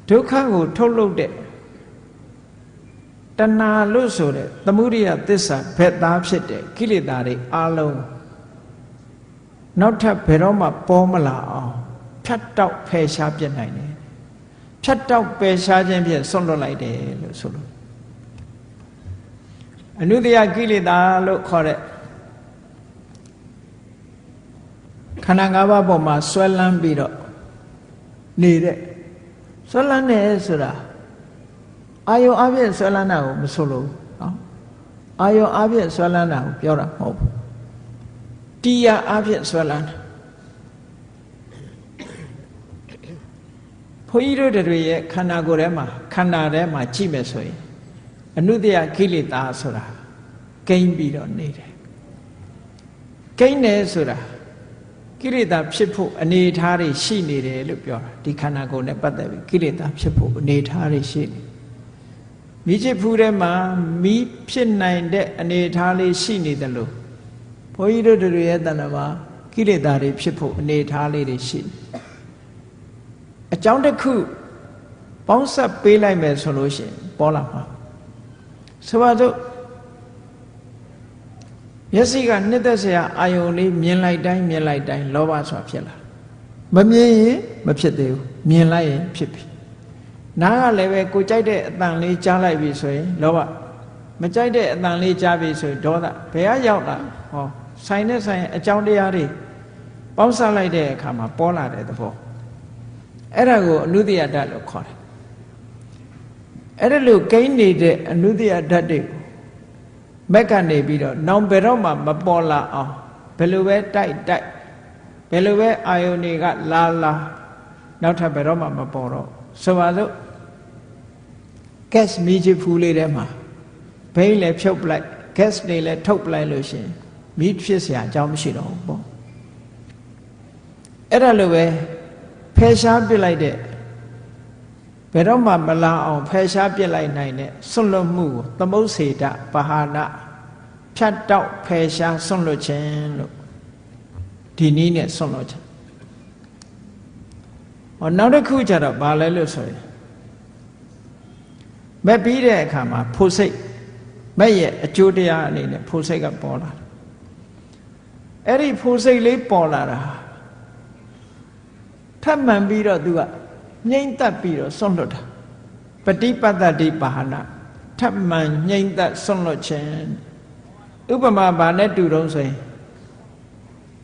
ဒုက္ခကိုထုတ်လုပ်တဲ့တဏှာလို့ဆိုတဲ့သမုဒိယသစ္စာဘက်သားဖြစ်တဲ့ကိလေသာတွေအလုံးနောက်ထပ်ဘယ်တော့မှပေါ်မလာအောင်ဖြတ်တောက်ဖယ်ရှားပြစ်နိုင်တယ်ဖြတ်တောက်ပယ်ရှားခြင်းဖြင့်ဆွန့်လွတ်လိုက်တယ်လို့ဆိုလို့အနုတ္တယကိလေသာလို့ခေါ်တဲ့ခန္ဓာ၅ပါးပေါ်မှာဆွဲလန်းပြီးတော့နေတဲ့ဆွဲလန်းနေဆိုတာအာယုံအပြည့်ဆွဲလန်းတာကိုမဆိုလို့နော်အာယုံအပြည့်ဆွဲလန်းတာကိုပြောတာမဟုတ်ဘူးတရားအပြည့်ဆွဲလန်းတာဘုန်းကြီးတို့တွေရဲ့ခန္ဓာကိုယ်ထဲမှာခန္ဓာထဲမှာကြည့်မယ်ဆိုရင်အနုတ္တယကိလေသာဆိုတာကိန်းပြီးတော့နေတယ်ကိန်းတယ်ဆိုတာကိလေသာဖြစ်ဖို့အနေအထားတွေရှိနေတယ်လို့ပြောတာဒီခန္ဓာကိုယ်နဲ့ပတ်သက်ပြီးကိလေသာဖြစ်ဖို့အနေအထားတွေရှိနေမိချစ်ဖူးထဲမှာမိဖြစ်နိုင်တဲ့အနေအထားလေးရှိနေတယ်လို့ဘုန်းကြီးတို့တွေရဲ့တဏ္ဍာမှာကိလေသာတွေဖြစ်ဖို့အနေအထားလေးတွေရှိနေအကြောင်းတစ်ခုပေါင်းဆက်ပေးလိုက်မယ်ဆိုလို့ရှိရင်ပေါ်လာမှာဆိုပါစို့မျက်စိကနှစ်သက်စရာအာယုံလေးမြင်လိုက်တိုင်းလောဘဆိုတာဖြစ်လာမမြင်ရင်မဖြစ်သေးဘူးမြင်လိုက်ရင်ဖြစ်ပြီနားကလည်းပဲကိုကြိုက်တဲ့အတန်လေးကြားလိုက်ပြီဆိုရင်လောဘမကြိုက်တဲ့အတန်လေးကြားပြီဆိုရင်ဒေါသဘယ်ကရောက်လာဟောဆိုင်နဲ့ဆိုင်အကြောင်းတရားတွေပေါင်းစပ်လိုက်တဲ့အခါမှာပေါ်လာတဲ့သဘောအဲ့ဒါကိုအနုတ္တယဓာတ်လို့ခေါ်တယ်အဲ့ဒါလို့ကိန်းနေတဲ့အနုတ္တယဓာတ်တွေမက်ကနေပြီးတော့နောင်ဘယ်တော့မှမပေါ်လာအောင်ဘယ်လိုပဲတိုက်ဘယ်လိုပဲအာယုန်တွေကလာနောက်ထပ်ဘယ်တော့မှမပေါ်တော့ဆိုပါစို့ဂက်စ်မီးချဖူးလေးထဲမှာဘိန်းလည်းဖြုတ်ပလိုက်ဂက်စ်တွေလည်းထုတ်ပလိုက်လို့ရှိရင်မီးဖြစ်เสียအကြောင်းမရှိတော့ဘူးပေါ့အဲ့ဒါလိုပဲဖယ်ရှားပစ်လိုက်တဲ့ဘယ်တော့မှမလာအောင်ဖယ်ရှားပစ်လိုက်နိုင်တဲ့ဆွန့်လွတ်မှုကိုသမုတ်စေတပဟာနဖြတ်တောက်ဖယ်ရှားဆွန့်လွတ်ခြင်းလို့ဒီနည်းနဲ့ဆွန့်လွတ်ခြင်းနောက်တစ်ခုကျတော့ဘာလဲလို့ဆိုရင်မက်ပြီးတဲ့အခါမှာဖို့စိတ်မက်ရဲ့အကျိုးတရားအနေနဲ့ဖို့စိတ်ကပေါ်လာတယ်အဲ့ဒီဖို့စိတ်လေးပေါ်လာတာထပ်မှန်ပြီးတော့သူကငြိမ့်သက်ပြီးတော့ဆွန့်လွတ်တာပฏิပတ္တိပါဟနာထပ်မှန်ငြိမ့်သက်ဆွန့်လွတ်ခြင်းဥပမာဘာနဲ့တူတော့ဆိုရင်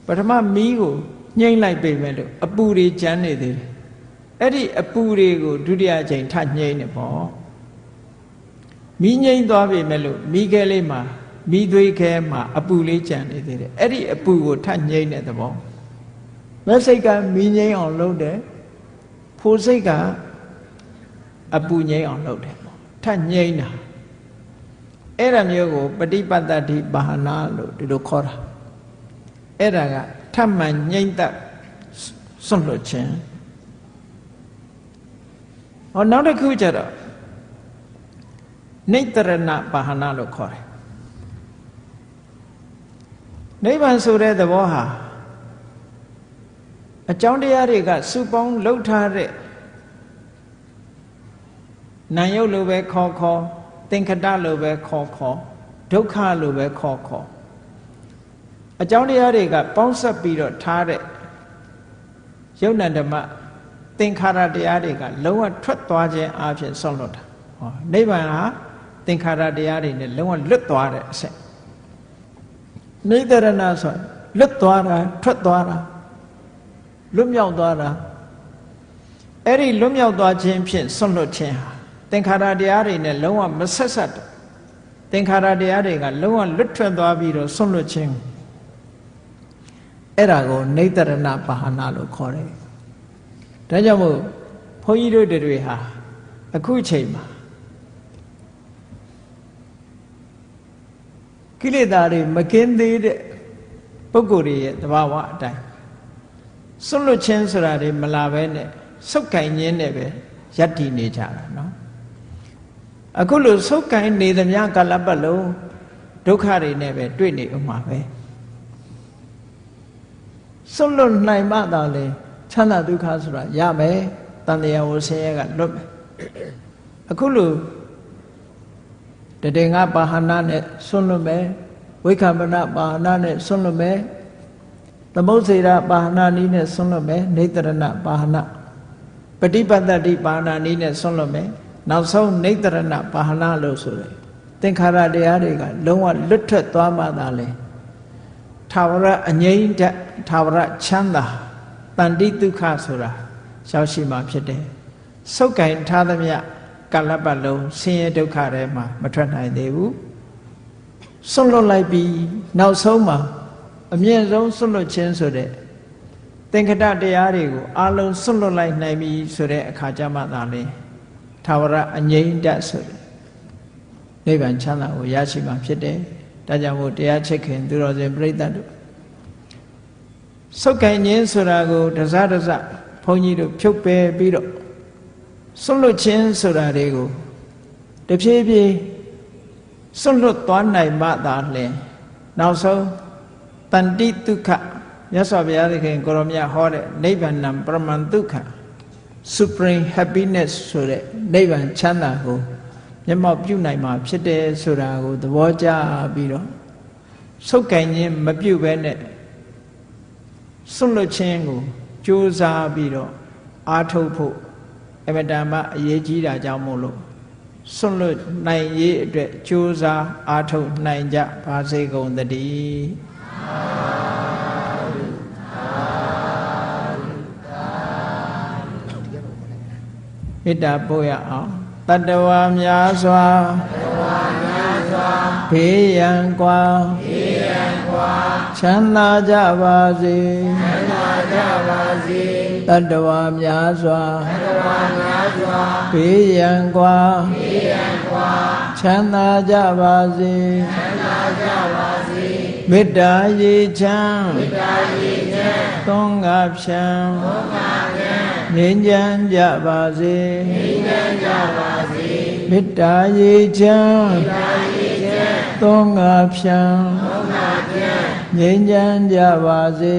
ပထမမီးကိုငြိမ့်လိုက်ပြီမဲ့လို့အပူတွေကျန်နေသေးတယ်အဲ့ဒီအပူတွေကိုဒုတိယအချိန်ထငြိမ့်နေပေါ့မီးငြိမ့်သွားပြီမဲ့လို့မီးခဲလေးမှာမီးသွေးခဲမှာအပူလေးကျန်နေသေးတယ်အဲ့ဒီအပူကိုထငြိမ့်တဲ့သဘောမက်စိတ်ကမီးငြိမ့်အောင်လုပ်တယ်ဖို့စိတ်ကအပူငြိမ့်အောင်လုပ်တယ်ပေါ့ထငြိမ့်တာအဲ့ဒါမျိုးကိုပฏิပတ္တိပါဟနာလို့ဒီလိုခေါ်တာအဲ့ဒါကထမှန်ငြိမ့်သက်ဆွန့်လွတ်ခြင်းနောက်တစ်ခုကျတော့နိတ္တရဏပါဟနာလို့ခေါ်တယ်နိဗ္ဗာန်ဆိုတဲ့သဘောဟာအကြောင်းတရားတွေကစုပေါင်းလှုပ်ထားတဲ့နာယုတ်လိုပဲခေါ်သင်္ခတလိုပဲခေါ်ဒုက္ခလိုပဲခေါ်အကြောင်းတရားတွေကပေါင်းစပ်ပြီးတော့ထားတဲ့ယုတ်နံဓမ္မသင်္ခါရတရားတွေကလုံးဝထွက်သွားခြင်းအပြင်ဆွန့်လွတ်တာနိဗ္ဗာန်ဟာသင်္ခါရတရားတွေနဲ့လုံးဝလွတ်သွားတဲ့အဆင့်နိတ္တရဏဆိုလွတ်သွားတာထွက်သွားတာလွတ်မြောက်သွားတာအဲ့ဒီလွတ်မြောက်သွားခြင်းဖြင့်ဆွန့်လွတ်ခြင်းဟာသင်္ခါရတရားတွေနဲ့လုံးဝမဆက် သင်္ခါရတရားတွေကလုံးဝလွတ်ထွက်သွားပြီးတော့ဆွန့်လွတ်ခြင်းအဲ့ဒါကိုနိတရဏပါဟနာလို့ခေါ်တယ်ဒါကြောင့်မို့ဘုန်းကြီးတို့တွေဟာအခုချိန်မှာကိလေသာတွေမကင်းသေးတဲ့ပုဂ္ဂိုလ်တွေရဲ့သဘာဝအတိုင်းဆွန့်လွတ်ခြင်းဆိုတာတွေမလာပဲနဲ့ဆုတ်ကင်ခြင်းနဲ့ပဲယက်တည်နေကြတာနော်အခုလိုဆုတ်ကင်နေသမျှကာလပတ်လုံးဒုက္ခတွေနဲ့ပဲတွေ့နေဥမှာပဲဆွန့်လွတ်နိုင်မှသာလေချမ်းသာဒုက္ခဆိုတာရမယ်တန်တရားဝဆင်းရဲကလွတ်မယ်အခုလိုတတေငါပါဟနာနဲ့ဆွန့်လွတ်မယ်ဝိက္ခမနပါဟနာနဲ့ဆွန့်လွတ်မယ်သမုတ်စေရပါဟနာနည်းနဲ့ဆွန့်လွတ်မယ်နိတရဏပါဟနာပฏิပတ္တိပါဟနာနည်းနဲ့ဆွန့်လွတ်မယ်နောက်ဆုံးနိတရဏပါဟနာလို့ဆိုတယ်သင်္ခါရတရားတွေကလုံးဝလွတ်ထွက်သွားမှသာလေထာဝရအငြိမ့်တဲ့ထာဝရချမ်းသာတန်တိဒုက္ခဆိုတာရောက်ရှိမှဖြစ်တယ်ဆုတ်ကင်ထားသမျှကာလပတ်လုံးဆင်းရဲဒုက္ခထဲမှာမထွက်နိုင်သေးဘူးဆွန့်လွတ်လိုက်ပြီးနောက်ဆုံးမှာအမြင့်ဆုံးဆွန့်လွတ်ခြင်းဆိုတဲ့သင်္ခတတရားတွေကိုအလုံးဆွန့်လွတ်လိုက်နိုင်ပြီဆိုတဲ့အခါကျမှသာလေထာဝရအငြိမ့်တတ်ဆိုတဲ့နိဗ္ဗာန်ချမ်းသာကိုရရှိမှဖြစ်တယ်ဒါကြောင့်မို့တရားချစ်ခင်သူတော်စင်ပြိဿတ်တို့ဆုတ်ကင်ခြင်းဆိုတာကိုတစတစဘုန်းကြီးတို့ဖြုတ်ပယ်ပြီးတော့ဆွန့်လွတ်ခြင်းဆိုတာတွေကိုတဖြည်းဖြည်းဆွန့်လွတ်သွားနိုင်မှသာလျှင်နောက်ဆုံးတန်တိဒုက္ခမြတ်စွာဘုရားသခင်ကိုရောမြတ်ဟောတဲ့နိဗ္ဗာန်ပရမန်ဒုက္ခ supreme happiness ဆိုတဲ့နိဗ္ဗာန်ချမ်းသာကိုမျက်မှောက်ပြုနိုင်မှာဖြစ်တယ်ဆိုတာကိုသဘောကျပြီးတော့ဆုတ်ကင်ခြင်းမပြုဘဲနဲ့ဆွန့်လွတ်ခြင်းကိုကြိုးစားပြီးတော့အားထုတ်ဖို့အမတန်မှအရေးကြီးတာကြောင့်မို့လို့ဆွန့်လွတ်နိုင်ရေးအတွက်ကြိုးစားအားထုတ်နိုင်ကြပါစေကုန်သတည်းမေတ္တာပို့ရအောင်တတ္တဝါများစွာဘေးရန်ကွာချမ်းသာကြပါစေတတ္တဝါများစွာဘေးရန်ကွာချမ်းသာကြပါစေမေတ္တာရေချမ်းသုံးငါဖြံငြိမ်းချမ်းကြပါစေမေတ္တာရေချမ်းသုံးငါဖြံငြိမ်းချမ်းကြပါစေ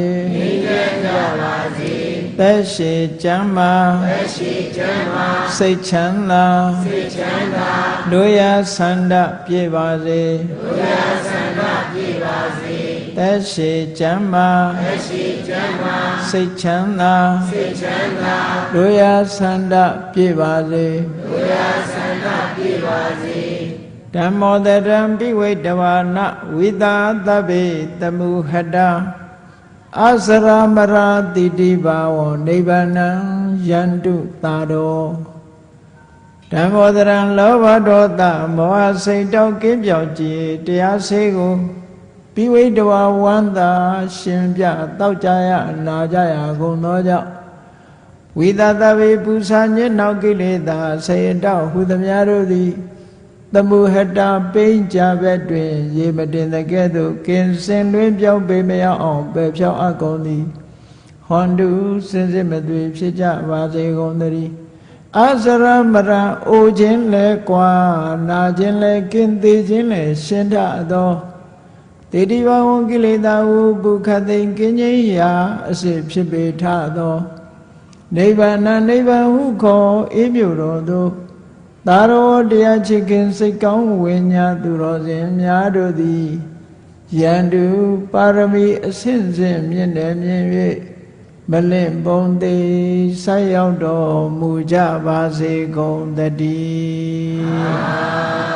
သက်ရှိချမ်းသာစိတ်ချမ်းသာလူရဆန္ဒပြည့်ပါစေသက်ရှိချမ်းသာစိတ်ချမ်းသာလူရဆန္ဒပြည့်ပါစေဓမ္မောတရံပိဝိတဝါနဝိသာသဗ္ဗေတမုဟတံအစရမရာတိတိဘာဝနိဗ္ဗာနံယန္တုသာရောဓမ္မောတရံလောဘဒေါသမောဟစိတ်တောက်ကင်းပြောက်ကြည်တရားစေကိုပိဝိတဝါဝန္တာရှင်ပြတောက်ကြရနာကြရကုန်သောကြောင့်ဝိသသဗ္ဗေပူဇာညစ်နောက်ကိလေသာဆေတောက်ဟုသမျှတို့သည်သမုဟတာပိဉ္ကြဘက်တွင်ရေမတင်တဲ့ကဲ့သို့ကင်စင်တွင်ပြောင်းပေမရအောင်ပယ်ဖြောင်းအပ်ကုန်သည်ဟွန်တုစင်စစ်မသွေဖြစ်ကြပါစေကုန်သတည်းအစရမရအိုခြင်းလဲကွာနာခြင်းလဲကင်းသေးခြင်းလဲရှင်းထသောတေတိဘဝကိလေသာဟုပုခသိင်ကင်းခြင်းရာအစစ်ဖြစ်ပေထသောနိဗ္ဗာန်နိဗ္ဗာန်ဟုခေါ်အေးမြုတော်သို့သာရောတရားချစ်ခင်စိတ်ကောင်းဝိညာသူတော်စင်များတို့သည်ယန္တုပါရမီအစဉ်စဉ်မြင့်တယ်မြင့်၍မလင့်ပုံသေးဆက်ရောက်တော်မူကြပါစေကုန်သတည်း